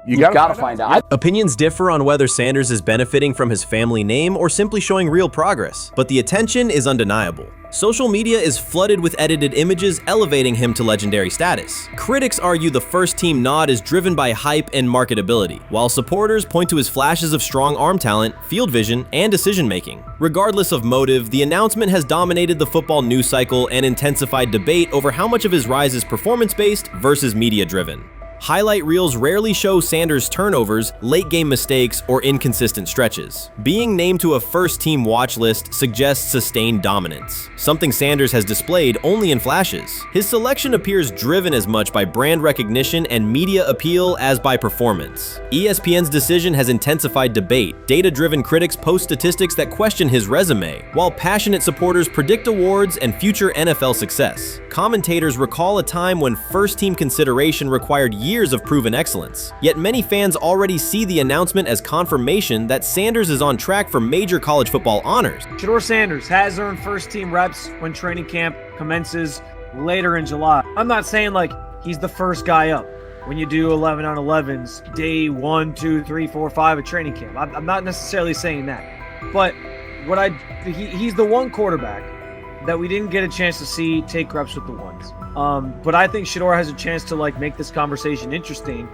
Speaker 5: You gotta find out.
Speaker 3: Opinions differ on whether Sanders is benefiting from his family name or simply showing real progress, but the attention is undeniable. Social media is flooded with edited images elevating him to legendary status. Critics argue the first-team nod is driven by hype and marketability, while supporters point to his flashes of strong arm talent, field vision, and decision-making. Regardless of motive, the announcement has dominated the football news cycle and intensified debate over how much of his rise is performance-based versus media-driven. Highlight reels rarely show Sanders' turnovers, late-game mistakes, or inconsistent stretches. Being named to a first-team watch list suggests sustained dominance, something Sanders has displayed only in flashes. His selection appears driven as much by brand recognition and media appeal as by performance. ESPN's decision has intensified debate. Data-driven critics post statistics that question his resume, while passionate supporters predict awards and future NFL success. Commentators recall a time when first-team consideration required years of proven excellence. Yet many fans already see the announcement as confirmation that Sanders is on track for major college football honors.
Speaker 20: Shedeur Sanders has earned first-team reps when training camp commences later in July. I'm not saying like he's the first guy up when you do 11 on 11s, day 1, 2, 3, 4, 5 at training camp. I'm not necessarily saying that. But he's the one quarterback that we didn't get a chance to see take reps with the ones. But I think Shedeur has a chance to make this conversation interesting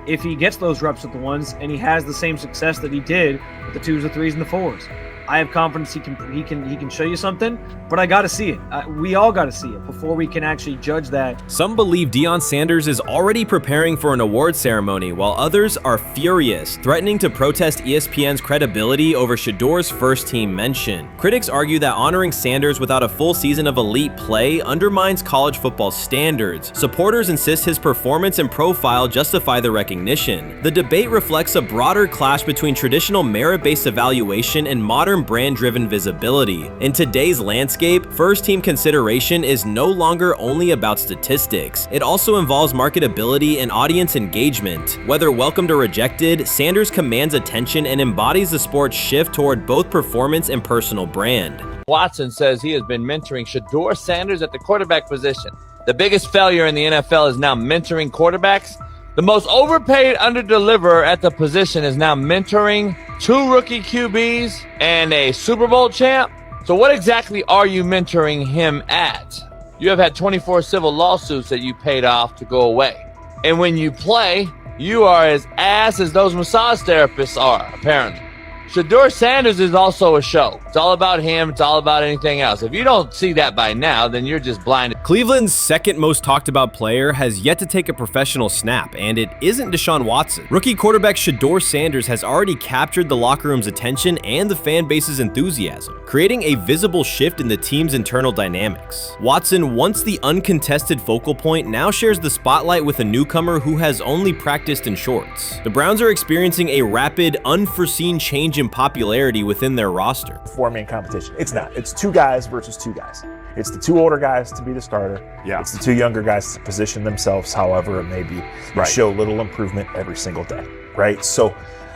Speaker 20: if he gets those reps with the ones and he has the same success that he did with the 2s, the 3s, and the 4s. I have confidence he can show you something, but I got to see it. We all got to see it before we can actually judge that.
Speaker 3: Some believe Deion Sanders is already preparing for an award ceremony, while others are furious, threatening to protest ESPN's credibility over Shedeur's first-team mention. Critics argue that honoring Sanders without a full season of elite play undermines college football standards. Supporters insist his performance and profile justify the recognition. The debate reflects a broader clash between traditional merit-based evaluation and modern brand-driven visibility. In today's landscape, first-team consideration is no longer only about statistics. It also involves marketability and audience engagement. Whether welcomed or rejected, Sanders commands attention and embodies the sport's shift toward both performance and personal brand.
Speaker 21: Watson says he has been mentoring Shedeur Sanders at the quarterback position. The biggest failure in the NFL is now mentoring quarterbacks. The most overpaid under-deliverer at the position is now mentoring 2 rookie QBs and a Super Bowl champ. So what exactly are you mentoring him at? You have had 24 civil lawsuits that you paid off to go away. And when you play, you are as ass as those massage therapists are, apparently. Shedeur Sanders is also a show. It's all about him. It's all about anything else. If you don't see that by now, then you're just blinded.
Speaker 3: Cleveland's second most talked about player has yet to take a professional snap, and it isn't Deshaun Watson. Rookie quarterback Shedeur Sanders has already captured the locker room's attention and the fan base's enthusiasm, creating a visible shift in the team's internal dynamics. Watson, once the uncontested focal point, now shares the spotlight with a newcomer who has only practiced in shorts. The Browns are experiencing a rapid, unforeseen change in popularity within their roster.
Speaker 1: Four-man competition. It's not. It's 2 guys versus 2 guys. It's the 2 older guys to be the starter.
Speaker 11: Yeah.
Speaker 1: It's the 2 younger guys to position themselves however it may be and show little improvement every single day, right? So,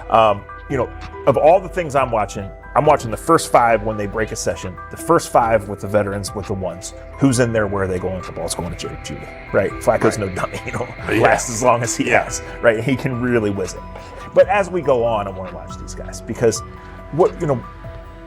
Speaker 1: of all the things I'm watching the first 5 when they break a session, the first 5 with the veterans, with the ones. Who's in there, where are they going? The ball's going to Jerry Jeudy, right? Flacco's no dummy, lasts as long as he has, right? He can really whiz it. But as we go on, I want to watch these guys because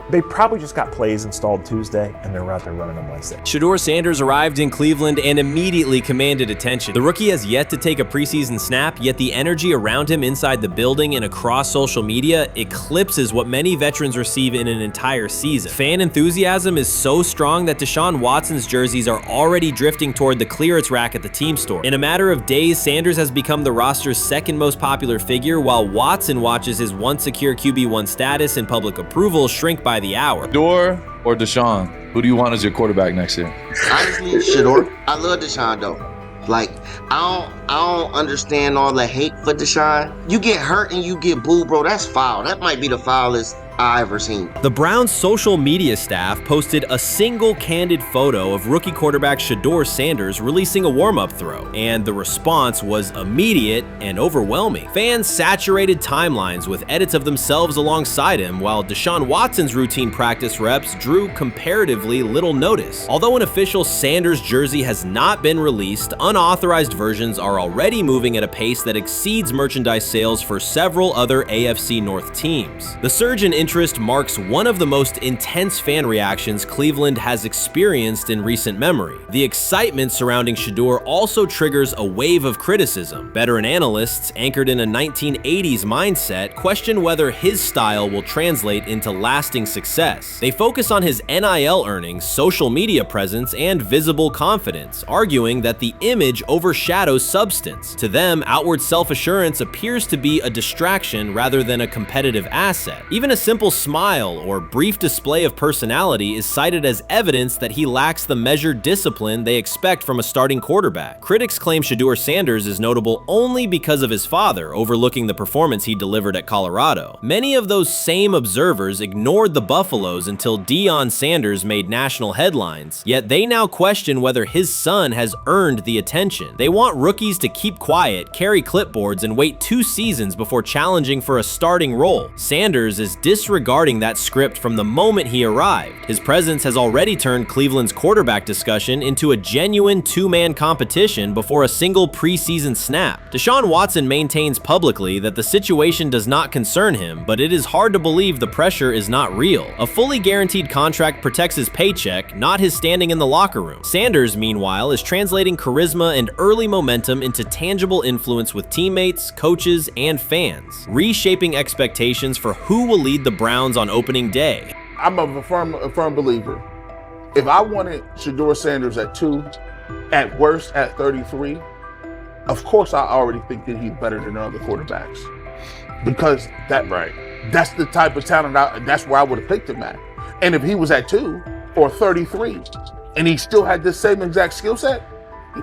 Speaker 1: they probably just got plays installed Tuesday, and they're out there running on Wednesday.
Speaker 3: Shedeur Sanders arrived in Cleveland and immediately commanded attention. The rookie has yet to take a preseason snap, yet the energy around him inside the building and across social media eclipses what many veterans receive in an entire season. Fan enthusiasm is so strong that Deshaun Watson's jerseys are already drifting toward the clearance rack at the team store. In a matter of days, Sanders has become the roster's second most popular figure, while Watson watches his once secure QB1 status and public approval shrink by the hour.
Speaker 22: Shedeur or Deshaun? Who do you want as your quarterback next year?
Speaker 23: Honestly, Shedeur. I love Deshaun though. Like, I don't understand all the hate for Deshaun. You get hurt and you get booed, bro. That's foul. That might be the foulest I ever seen.
Speaker 3: The Browns' social media staff posted a single candid photo of rookie quarterback Shedeur Sanders releasing a warm-up throw, and the response was immediate and overwhelming. Fans saturated timelines with edits of themselves alongside him, while Deshaun Watson's routine practice reps drew comparatively little notice. Although an official Sanders jersey has not been released, unauthorized versions are already moving at a pace that exceeds merchandise sales for several other AFC North teams. The surge in interest marks one of the most intense fan reactions Cleveland has experienced in recent memory. The excitement surrounding Shedeur also triggers a wave of criticism. Veteran analysts, anchored in a 1980s mindset, question whether his style will translate into lasting success. They focus on his NIL earnings, social media presence, and visible confidence, arguing that the image overshadows substance. To them, outward self-assurance appears to be a distraction rather than a competitive asset. Even a simple smile or brief display of personality is cited as evidence that he lacks the measured discipline they expect from a starting quarterback. Critics claim Shedeur Sanders is notable only because of his father, overlooking the performance he delivered at Colorado. Many of those same observers ignored the Buffaloes until Deion Sanders made national headlines, yet they now question whether his son has earned the attention. They want rookies to keep quiet, carry clipboards, and wait 2 seasons before challenging for a starting role. Sanders is disregarding that script from the moment he arrived. His presence has already turned Cleveland's quarterback discussion into a genuine 2-man competition before a single preseason snap. Deshaun Watson maintains publicly that the situation does not concern him, but it is hard to believe the pressure is not real. A fully guaranteed contract protects his paycheck, not his standing in the locker room. Sanders, meanwhile, is translating charisma and early momentum into tangible influence with teammates, coaches, and fans, reshaping expectations for who will lead the Browns on opening day.
Speaker 18: I'm a firm believer. If I wanted Shedeur Sanders at 2, at worst at 33, of course I already think that he's better than other quarterbacks. Because that's the type of talent, that's where I would have picked him at. And if he was at 2 or 33, and he still had this same exact skill set,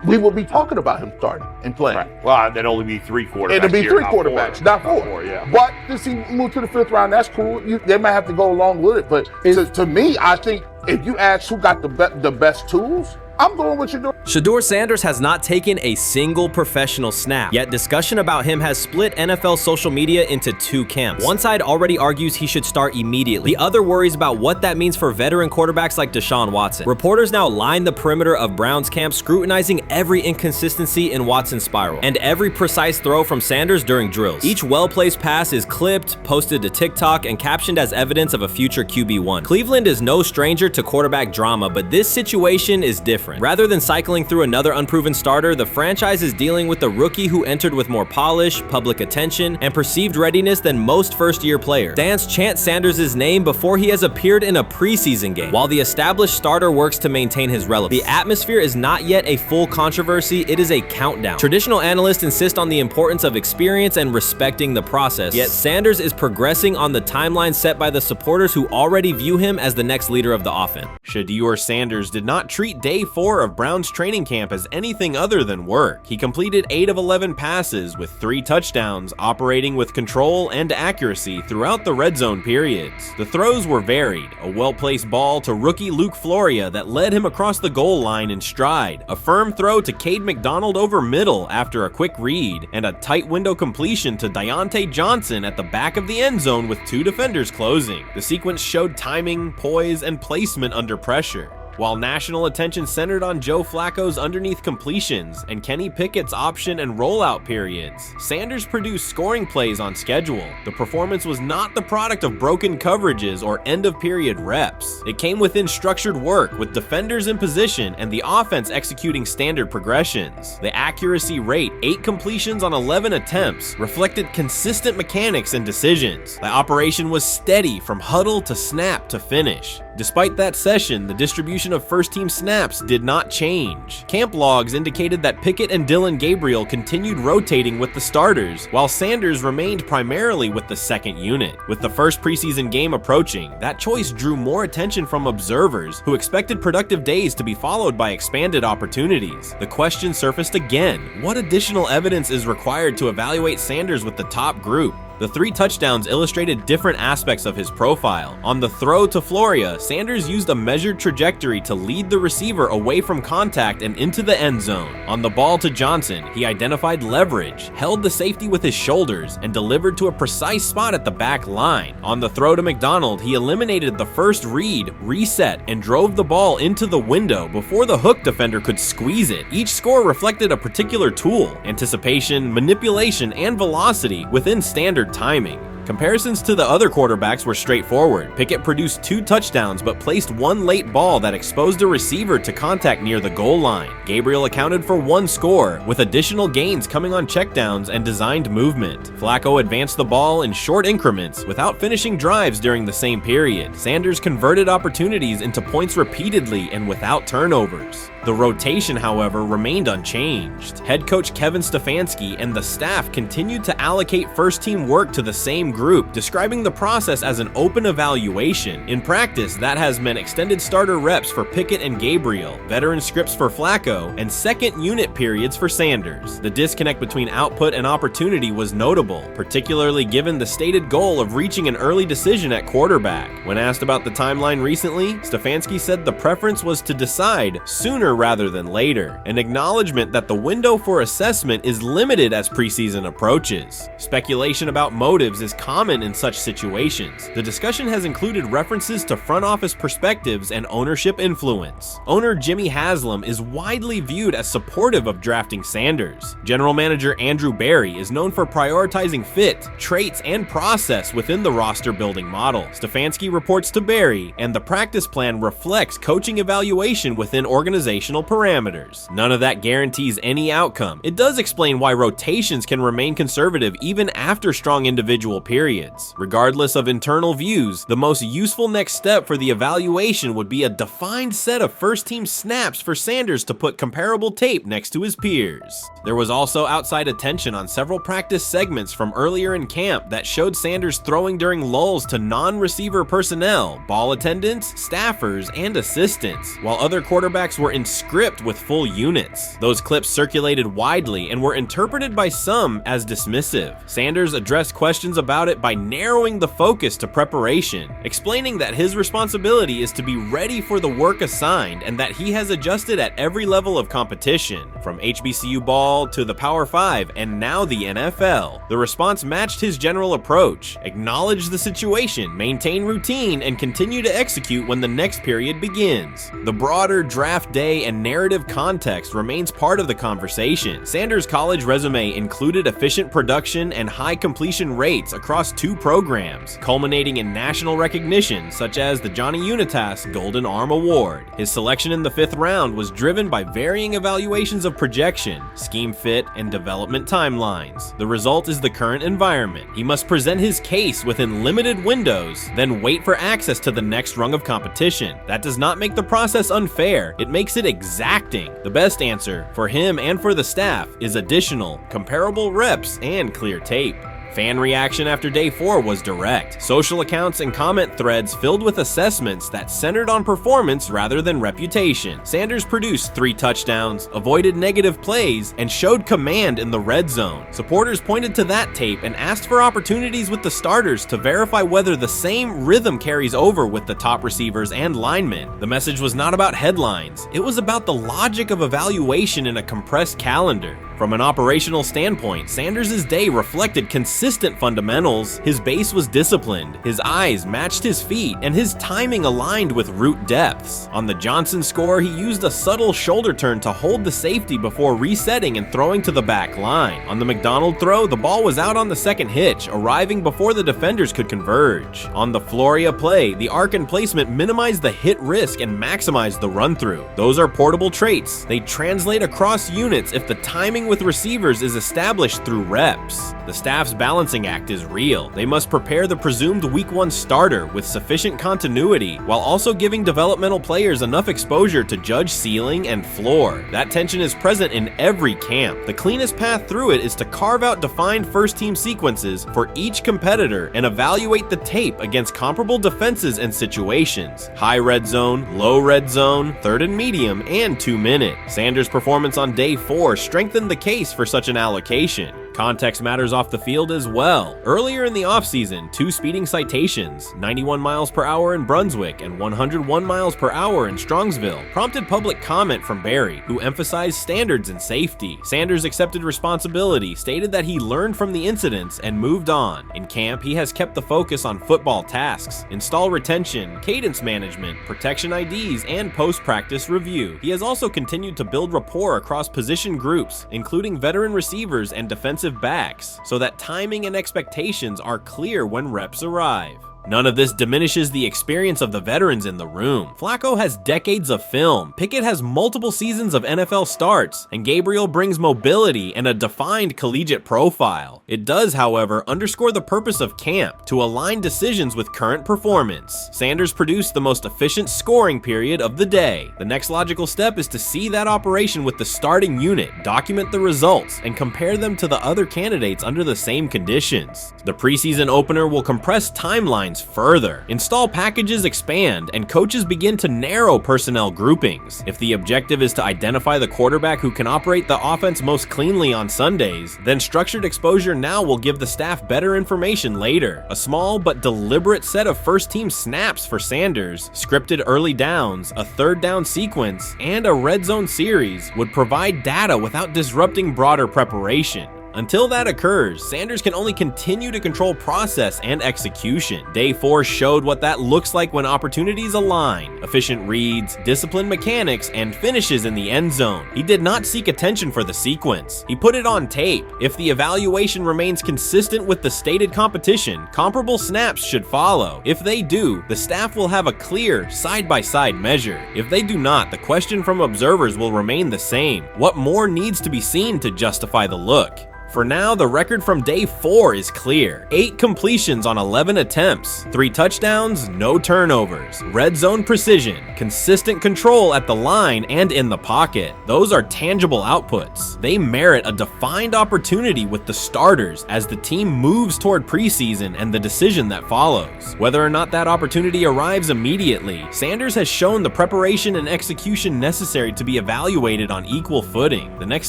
Speaker 18: we would be talking about him starting and playing.
Speaker 11: Right. Well, there'd only be 3 quarterbacks.
Speaker 18: It'd be
Speaker 11: here,
Speaker 18: 3 quarterbacks, not 4.
Speaker 11: Yeah.
Speaker 18: But to see move to the 5th round, that's cool. They might have to go along with it. But to me, I think if you ask who got the best tools, I'm going with Shedeur.
Speaker 3: Shedeur Sanders has not taken a single professional snap, yet discussion about him has split NFL social media into two camps. One side already argues he should start immediately. The other worries about what that means for veteran quarterbacks like Deshaun Watson. Reporters now line the perimeter of Browns camp, scrutinizing every inconsistency in Watson's spiral and every precise throw from Sanders during drills. Each well-placed pass is clipped, posted to TikTok, and captioned as evidence of a future QB1. Cleveland is no stranger to quarterback drama, but this situation is different. Rather than cycling through another unproven starter, the franchise is dealing with a rookie who entered with more polish, public attention, and perceived readiness than most first-year players. Fans chant Sanders' name before he has appeared in a preseason game, while the established starter works to maintain his relevance. The atmosphere is not yet a full controversy, it is a countdown. Traditional analysts insist on the importance of experience and respecting the process, yet Sanders is progressing on the timeline set by the supporters who already view him as the next leader of the offense. Shedeur Sanders did not treat Day 4 of Browns training camp as anything other than work. He completed 8 of 11 passes with 3 touchdowns, operating with control and accuracy throughout the red zone periods. The throws were varied, a well-placed ball to rookie Luke Floria that led him across the goal line in stride, a firm throw to Cade McDonald over middle after a quick read, and a tight window completion to Deontay Johnson at the back of the end zone with 2 defenders closing. The sequence showed timing, poise, and placement under pressure. While national attention centered on Joe Flacco's underneath completions and Kenny Pickett's option and rollout periods, Sanders produced scoring plays on schedule. The performance was not the product of broken coverages or end-of-period reps. It came within structured work, with defenders in position and the offense executing standard progressions. The accuracy rate, 8 completions on 11 attempts, reflected consistent mechanics and decisions. The operation was steady from huddle to snap to finish. Despite that session, the distribution of first-team snaps did not change. Camp logs indicated that Pickett and Dillon Gabriel continued rotating with the starters, while Sanders remained primarily with the second unit. With the first preseason game approaching, that choice drew more attention from observers who expected productive days to be followed by expanded opportunities. The question surfaced again: what additional evidence is required to evaluate Sanders with the top group? The 3 touchdowns illustrated different aspects of his profile. On the throw to Floria, Sanders used a measured trajectory to lead the receiver away from contact and into the end zone. On the ball to Johnson, he identified leverage, held the safety with his shoulders, and delivered to a precise spot at the back line. On the throw to McDonald, he eliminated the first read, reset, and drove the ball into the window before the hook defender could squeeze it. Each score reflected a particular tool: anticipation, manipulation, and velocity within standard timing. Comparisons to the other quarterbacks were straightforward. Pickett produced 2 touchdowns but placed 1 late ball that exposed a receiver to contact near the goal line. Gabriel accounted for 1 score, with additional gains coming on checkdowns and designed movement. Flacco advanced the ball in short increments without finishing drives during the same period. Sanders converted opportunities into points repeatedly and without turnovers. The rotation, however, remained unchanged. Head coach Kevin Stefanski and the staff continued to allocate first-team work to the same group, describing the process as an open evaluation. In practice, that has meant extended starter reps for Pickett and Gabriel, veteran scripts for Flacco, and second unit periods for Sanders. The disconnect between output and opportunity was notable, particularly given the stated goal of reaching an early decision at quarterback. When asked about the timeline recently, Stefanski said the preference was to decide sooner rather than later, an acknowledgement that the window for assessment is limited as preseason approaches. Speculation about motives is common in such situations. The discussion has included references to front office perspectives and ownership influence. Owner Jimmy Haslam is widely viewed as supportive of drafting Sanders. General manager Andrew Berry is known for prioritizing fit, traits, and process within the roster building model. Stefanski reports to Berry, and the practice plan reflects coaching evaluation within organizational parameters. None of that guarantees any outcome. It does explain why rotations can remain conservative even after strong individual periods. Regardless of internal views, the most useful next step for the evaluation would be a defined set of first-team snaps for Sanders to put comparable tape next to his peers. There was also outside attention on several practice segments from earlier in camp that showed Sanders throwing during lulls to non-receiver personnel, ball attendants, staffers, and assistants, while other quarterbacks were in script with full units. Those clips circulated widely and were interpreted by some as dismissive. Sanders addressed questions about about it by narrowing the focus to preparation, explaining that his responsibility is to be ready for the work assigned and that he has adjusted at every level of competition, from HBCU ball to the Power 5 and now the NFL. The response matched his general approach: acknowledge the situation, maintain routine, and continue to execute when the next period begins. The broader draft day and narrative context remains part of the conversation. Sanders' college resume included efficient production and high completion rates across 2 programs, culminating in national recognition such as the Johnny Unitas Golden Arm Award. His selection in the 5th round was driven by varying evaluations of projection, scheme fit, and development timelines. The result is the current environment. He must present his case within limited windows, then wait for access to the next rung of competition. That does not make the process unfair, it makes it exacting. The best answer, for him and for the staff, is additional, comparable reps and clear tape. Fan reaction after day 4 was direct. Social accounts and comment threads filled with assessments that centered on performance rather than reputation. Sanders produced 3 touchdowns, avoided negative plays, and showed command in the red zone. Supporters pointed to that tape and asked for opportunities with the starters to verify whether the same rhythm carries over with the top receivers and linemen. The message was not about headlines. It was about the logic of evaluation in a compressed calendar. From an operational standpoint, Sanders' day reflected consistent fundamentals. His base was disciplined, his eyes matched his feet, and his timing aligned with route depths. On the Johnson score, he used a subtle shoulder turn to hold the safety before resetting and throwing to the back line. On the McDonald throw, the ball was out on the second hitch, arriving before the defenders could converge. On the Floria play, the arc and placement minimized the hit risk and maximized the run-through. Those are portable traits. They translate across units if the timing with receivers is established through reps. The staff's balancing act is real. They must prepare the presumed week 1 starter with sufficient continuity while also giving developmental players enough exposure to judge ceiling and floor. That tension is present in every camp. The cleanest path through it is to carve out defined first-team sequences for each competitor and evaluate the tape against comparable defenses and situations: high red zone, low red zone, 3rd and medium, and 2-minute. Sanders' performance on day 4 strengthened the case for such an allocation. Context matters off the field as well. Earlier in the offseason, 2 speeding citations, 91 miles per hour in Brunswick and 101 miles per hour in Strongsville, prompted public comment from Barry, who emphasized standards and safety. Sanders accepted responsibility, stated that he learned from the incidents and moved on. In camp, he has kept the focus on football tasks, install retention, cadence management, protection IDs, and post-practice review. He has also continued to build rapport across position groups, including veteran receivers and defensive backs, so that timing and expectations are clear when reps arrive. None of this diminishes the experience of the veterans in the room. Flacco has decades of film, Pickett has multiple seasons of NFL starts, and Gabriel brings mobility and a defined collegiate profile. It does, however, underscore the purpose of camp, to align decisions with current performance. Sanders produced the most efficient scoring period of the day. The next logical step is to see that operation with the starting unit, document the results, and compare them to the other candidates under the same conditions. The preseason opener will compress timelines further. Install packages expand, and coaches begin to narrow personnel groupings. If the objective is to identify the quarterback who can operate the offense most cleanly on Sundays, then structured exposure now will give the staff better information later. A small but deliberate set of first-team snaps for Sanders, scripted early downs, a 3rd down sequence, and a red zone series would provide data without disrupting broader preparation. Until that occurs, Sanders can only continue to control process and execution. Day 4 showed what that looks like when opportunities align: efficient reads, disciplined mechanics, and finishes in the end zone. He did not seek attention for the sequence. He put it on tape. If the evaluation remains consistent with the stated competition, comparable snaps should follow. If they do, the staff will have a clear side-by-side measure. If they do not, the question from observers will remain the same: what more needs to be seen to justify the look? For now, the record from day 4 is clear. 8 completions on 11 attempts, 3 touchdowns, no turnovers, red zone precision, consistent control at the line and in the pocket. Those are tangible outputs. They merit a defined opportunity with the starters as the team moves toward preseason and the decision that follows. Whether or not that opportunity arrives immediately, Sanders has shown the preparation and execution necessary to be evaluated on equal footing. The next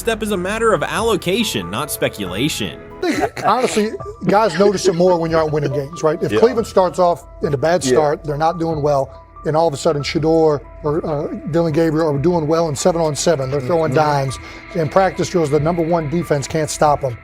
Speaker 3: step is a matter of allocation, not speculation.
Speaker 2: think, honestly, guys notice it more when you're out winning games, right? If Cleveland starts off in a bad start, they're not doing well, and all of a sudden Shedeur or Dillon Gabriel are doing well in 7-on-7. They're throwing dimes. In practice drills, the number one defense can't stop them.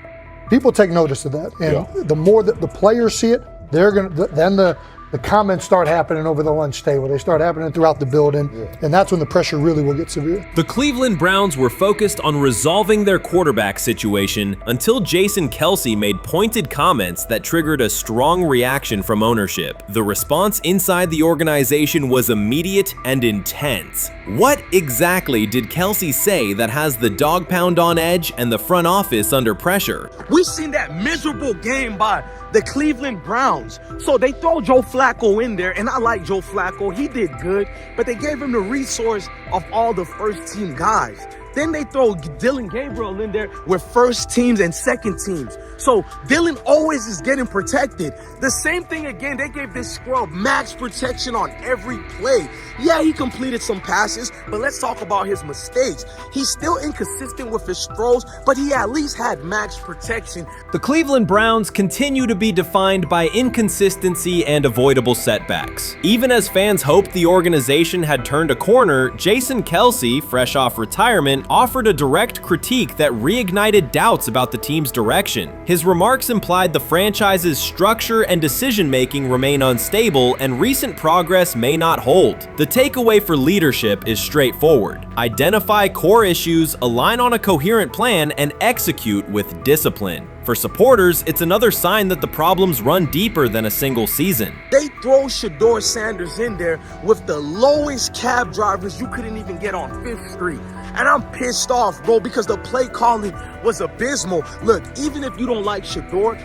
Speaker 2: People take notice of that, and the more that the players see it, they're gonna. Then the comments start happening over the lunch table. They start happening throughout the building, and that's when the pressure really will get severe.
Speaker 3: The Cleveland Browns were focused on resolving their quarterback situation until Jason Kelce made pointed comments that triggered a strong reaction from ownership. The response inside the organization was immediate and intense. What exactly did Kelce say that has the dog pound on edge and the front office under pressure?
Speaker 4: We've seen that miserable game by the Cleveland Browns. So they throw Joe Flacco in there, and I like Joe Flacco. He did good, but they gave him the resource of all the first-team guys. Then they throw Dillon Gabriel in there with first teams and second teams. So Dillon always is getting protected. The same thing again, they gave this scrub max protection on every play. Yeah, he completed some passes, but let's talk about his mistakes. He's still inconsistent with his throws, but he at least had max protection.
Speaker 3: The Cleveland Browns continue to be defined by inconsistency and avoidable setbacks. Even as fans hoped the organization had turned a corner, Jason Kelce, fresh off retirement, offered a direct critique that reignited doubts about the team's direction. His remarks implied the franchise's structure and decision-making remain unstable and recent progress may not hold. The takeaway for leadership is straightforward. Identify core issues, align on a coherent plan, and execute with discipline. For supporters, it's another sign that the problems run deeper than a single season.
Speaker 4: They throw Shedeur Sanders in there with the lowest cab drivers you couldn't even get on 5th Street. And I'm pissed off, bro, because the play calling was abysmal. Look, even if you don't like Shedeur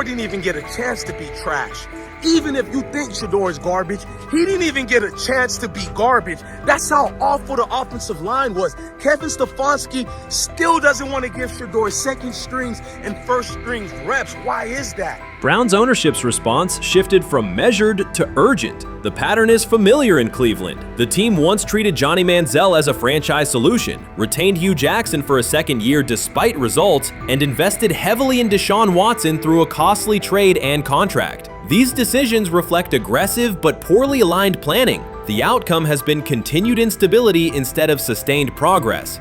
Speaker 4: didn't even get a chance to be trash. Even if you think Shedeur is garbage, he didn't even get a chance to be garbage. That's how awful the offensive line was. Kevin Stefanski still doesn't want to give Shedeur second strings and first strings reps. Why is that?
Speaker 3: Browns ownership's response shifted from measured to urgent. The pattern is familiar in Cleveland. The team once treated Johnny Manziel as a franchise solution, retained Hugh Jackson for a second year despite results, and invested heavily in Deshaun Watson through a costly trade and contract. These decisions reflect aggressive but poorly aligned planning. The outcome has been continued instability instead of sustained progress.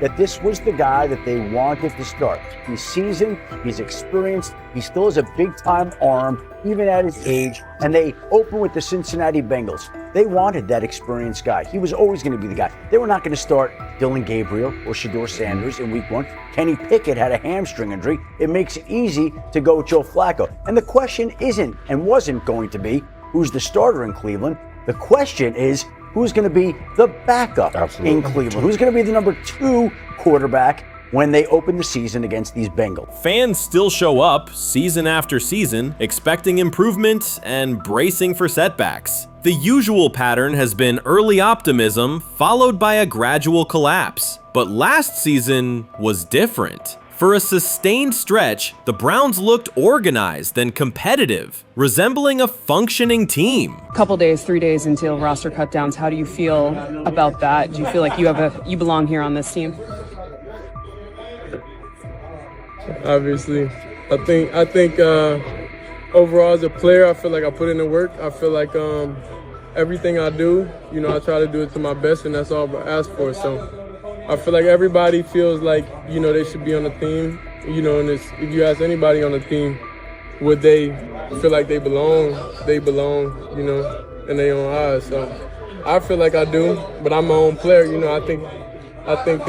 Speaker 5: That this was the guy that they wanted to start. He's seasoned, he's experienced, he still has a big-time arm, even at his age, and they open with the Cincinnati Bengals. They wanted that experienced guy. He was always going to be the guy. They were not going to start Dillon Gabriel or Shedeur Sanders in week 1. Kenny Pickett had a hamstring injury. It makes it easy to go with Joe Flacco. And the question isn't and wasn't going to be who's the starter in Cleveland. The question is, who's going to be the backup in Cleveland? Who's going to be the number 2 quarterback when they open the season against these Bengals?
Speaker 3: Fans still show up season after season, expecting improvement and bracing for setbacks. The usual pattern has been early optimism followed by a gradual collapse. But last season was different. For a sustained stretch, the Browns looked organized and competitive, resembling a functioning team.
Speaker 7: Couple days, 3 days until roster cutdowns, how do you feel about that? Do you feel like you belong here on this team?
Speaker 10: Obviously, I think overall as a player, I feel like I put in the work. I feel like everything I do, I try to do it to my best, and that's all I ask for. So I feel like everybody feels like, they should be on the team, and if you ask anybody on the team, would they feel like they belong, in their own eyes. So I feel like I do, but I'm my own player, I think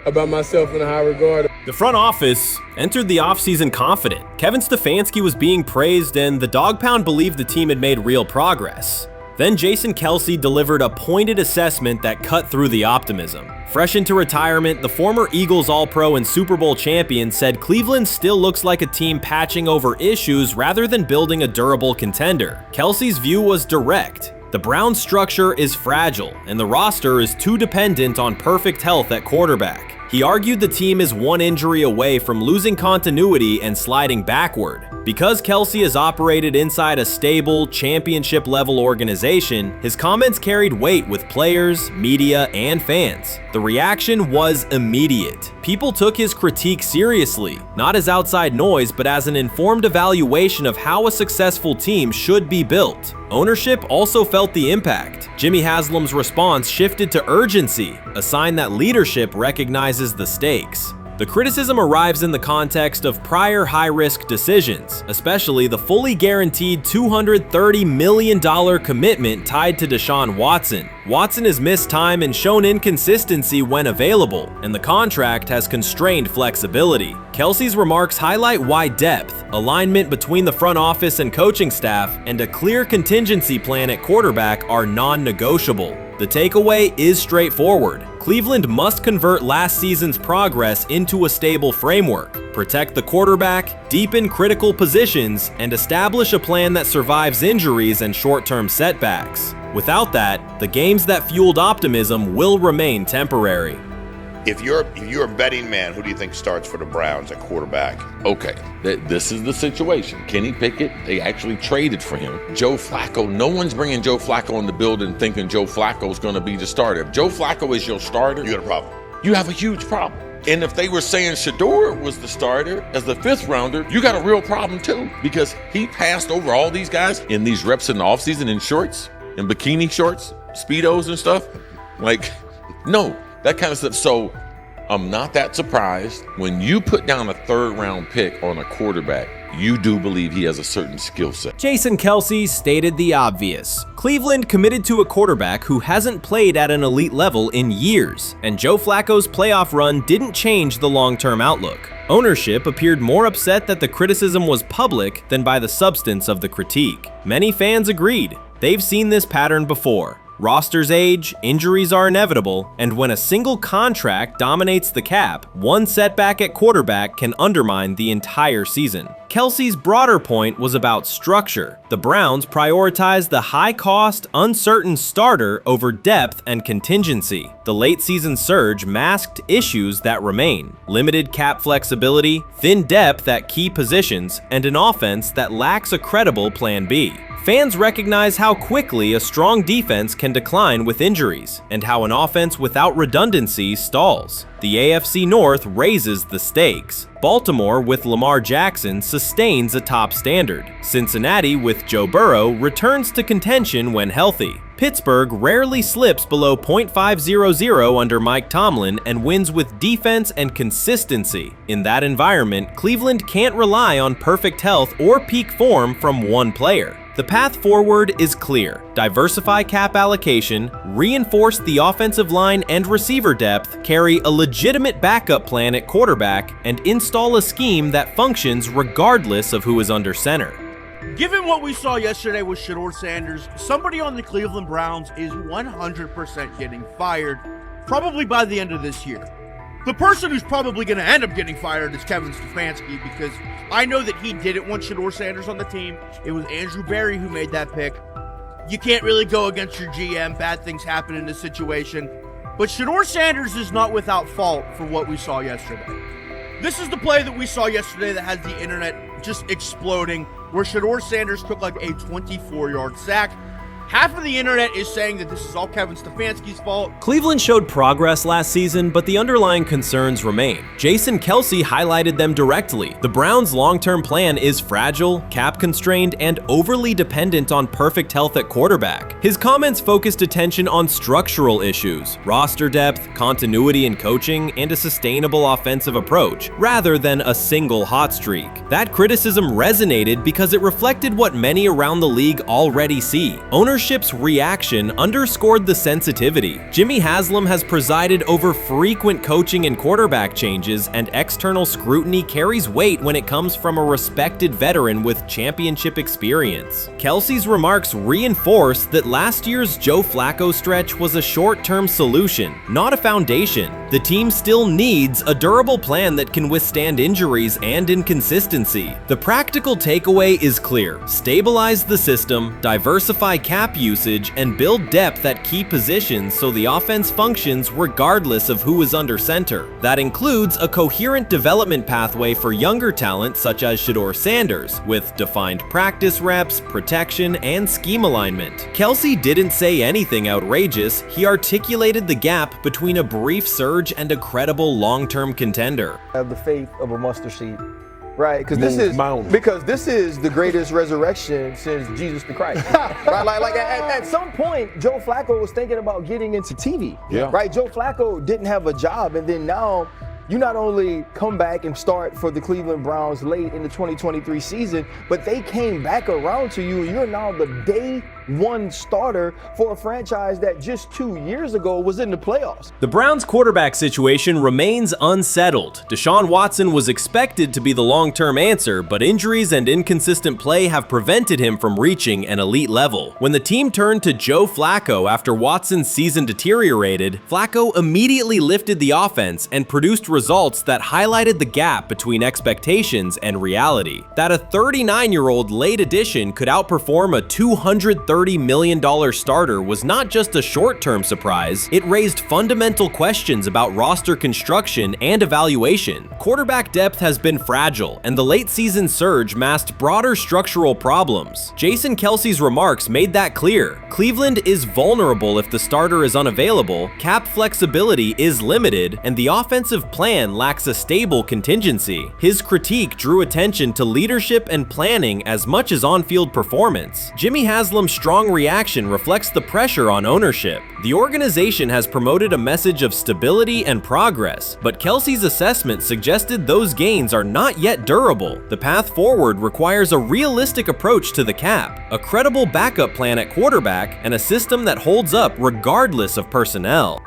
Speaker 10: about myself in a high regard.
Speaker 3: The front office entered the offseason confident. Kevin Stefanski was being praised and the Dog Pound believed the team had made real progress. Then Jason Kelce delivered a pointed assessment that cut through the optimism. Fresh into retirement, the former Eagles All-Pro and Super Bowl champion said Cleveland still looks like a team patching over issues rather than building a durable contender. Kelce's view was direct. The Browns' structure is fragile, and the roster is too dependent on perfect health at quarterback. He argued the team is one injury away from losing continuity and sliding backward. Because Kelce has operated inside a stable, championship-level organization, his comments carried weight with players, media, and fans. The reaction was immediate. People took his critique seriously, not as outside noise, but as an informed evaluation of how a successful team should be built. Ownership also felt the impact. Jimmy Haslam's response shifted to urgency, a sign that leadership recognizes the stakes. The criticism arrives in the context of prior high-risk decisions, especially the fully guaranteed $230 million commitment tied to Deshaun Watson. Watson has missed time and shown inconsistency when available, and the contract has constrained flexibility. Kelce's remarks highlight why depth, alignment between the front office and coaching staff, and a clear contingency plan at quarterback are non-negotiable. The takeaway is straightforward. Cleveland must convert last season's progress into a stable framework, protect the quarterback, deepen critical positions, and establish a plan that survives injuries and short-term setbacks. Without that, the games that fueled optimism will remain temporary.
Speaker 8: If you're a betting man, who do you think starts for the Browns at quarterback?
Speaker 9: Okay, this is the situation. Kenny Pickett, they actually traded for him. Joe Flacco, no one's bringing Joe Flacco in the building thinking Joe Flacco's going to be the starter. If Joe Flacco is your starter,
Speaker 8: you got a problem.
Speaker 9: You have a huge problem. And if they were saying Shedeur was the starter as the 5th rounder, you got a real problem too, because he passed over all these guys in these reps in the offseason in shorts, in bikini shorts, Speedos and stuff. Like, no. That kind of stuff. So I'm not that surprised. When you put down a 3rd round pick on a quarterback, you do believe he has a certain skill set.
Speaker 3: Jason Kelce stated the obvious. Cleveland committed to a quarterback who hasn't played at an elite level in years, and Joe Flacco's playoff run didn't change the long-term outlook. Ownership appeared more upset that the criticism was public than by the substance of the critique. Many fans agreed. They've seen this pattern before. Rosters age, injuries are inevitable, and when a single contract dominates the cap, one setback at quarterback can undermine the entire season. Kelce's broader point was about structure. The Browns prioritized the high-cost, uncertain starter over depth and contingency. The late-season surge masked issues that remain: limited cap flexibility, thin depth at key positions, and an offense that lacks a credible Plan B. Fans recognize how quickly a strong defense can decline with injuries, and how an offense without redundancy stalls. The AFC North raises the stakes. Baltimore with Lamar Jackson sustains a top standard. Cincinnati with Joe Burrow returns to contention when healthy. Pittsburgh rarely slips below .500 under Mike Tomlin and wins with defense and consistency. In that environment, Cleveland can't rely on perfect health or peak form from one player. The path forward is clear. Diversify cap allocation, reinforce the offensive line and receiver depth, carry a legitimate backup plan at quarterback, and install a scheme that functions regardless of who is under center.
Speaker 12: Given what we saw yesterday with Shedeur Sanders, somebody on the Cleveland Browns is 100% getting fired, probably by the end of this year. The person who's probably going to end up getting fired is Kevin Stefanski, because I know that he didn't want Shedeur Sanders on the team. It was Andrew Berry who made that pick. You can't really go against your GM. Bad things happen in this situation. But Shedeur Sanders is not without fault for what we saw yesterday. This is the play that we saw yesterday that has the internet just exploding, where Shedeur Sanders took like a 24-yard sack. Half of the internet is saying that this is all Kevin Stefanski's fault.
Speaker 3: Cleveland showed progress last season, but the underlying concerns remain. Jason Kelce highlighted them directly. The Browns' long-term plan is fragile, cap-constrained, and overly dependent on perfect health at quarterback. His comments focused attention on structural issues, roster depth, continuity in coaching, and a sustainable offensive approach, rather than a single hot streak. That criticism resonated because it reflected what many around the league already see. Ownership's reaction underscored the sensitivity. Jimmy Haslam has presided over frequent coaching and quarterback changes, and external scrutiny carries weight when it comes from a respected veteran with championship experience. Kelce's remarks reinforce that last year's Joe Flacco stretch was a short-term solution, not a foundation. The team still needs a durable plan that can withstand injuries and inconsistency. The practical takeaway is clear. Stabilize the system, diversify cap usage, and build depth at key positions so the offense functions regardless of who is under center. That includes a coherent development pathway for younger talent such as Shedeur Sanders, with defined practice reps, protection, and scheme alignment. Kelce didn't say anything outrageous. He articulated the gap between a brief surge and a credible long-term contender.
Speaker 13: Have the faith of a mustard seed, right? Because this is the greatest resurrection since Jesus the Christ, right? Like at some point, Joe Flacco was thinking about getting into TV, right? Joe Flacco didn't have a job, and then now you not only come back and start for the Cleveland Browns late in the 2023 season, but they came back around to you. You're now the day one starter for a franchise that just 2 years ago was in the playoffs.
Speaker 3: The Browns' quarterback situation remains unsettled. Deshaun Watson was expected to be the long-term answer, but injuries and inconsistent play have prevented him from reaching an elite level. When the team turned to Joe Flacco after Watson's season deteriorated, Flacco immediately lifted the offense and produced results that highlighted the gap between expectations and reality. That a 39-year-old late addition could outperform a $230 million starter was not just a short-term surprise, it raised fundamental questions about roster construction and evaluation. Quarterback depth has been fragile, and the late-season surge masked broader structural problems. Jason Kelce's remarks made that clear. Cleveland is vulnerable if the starter is unavailable, cap flexibility is limited, and the offensive plan lacks a stable contingency. His critique drew attention to leadership and planning as much as on-field performance. Jimmy Haslam's strong reaction reflects the pressure on ownership. The organization has promoted a message of stability and progress, but Kelce's assessment suggested those gains are not yet durable. The path forward requires a realistic approach to the cap, a credible backup plan at quarterback, and a system that holds up regardless of personnel.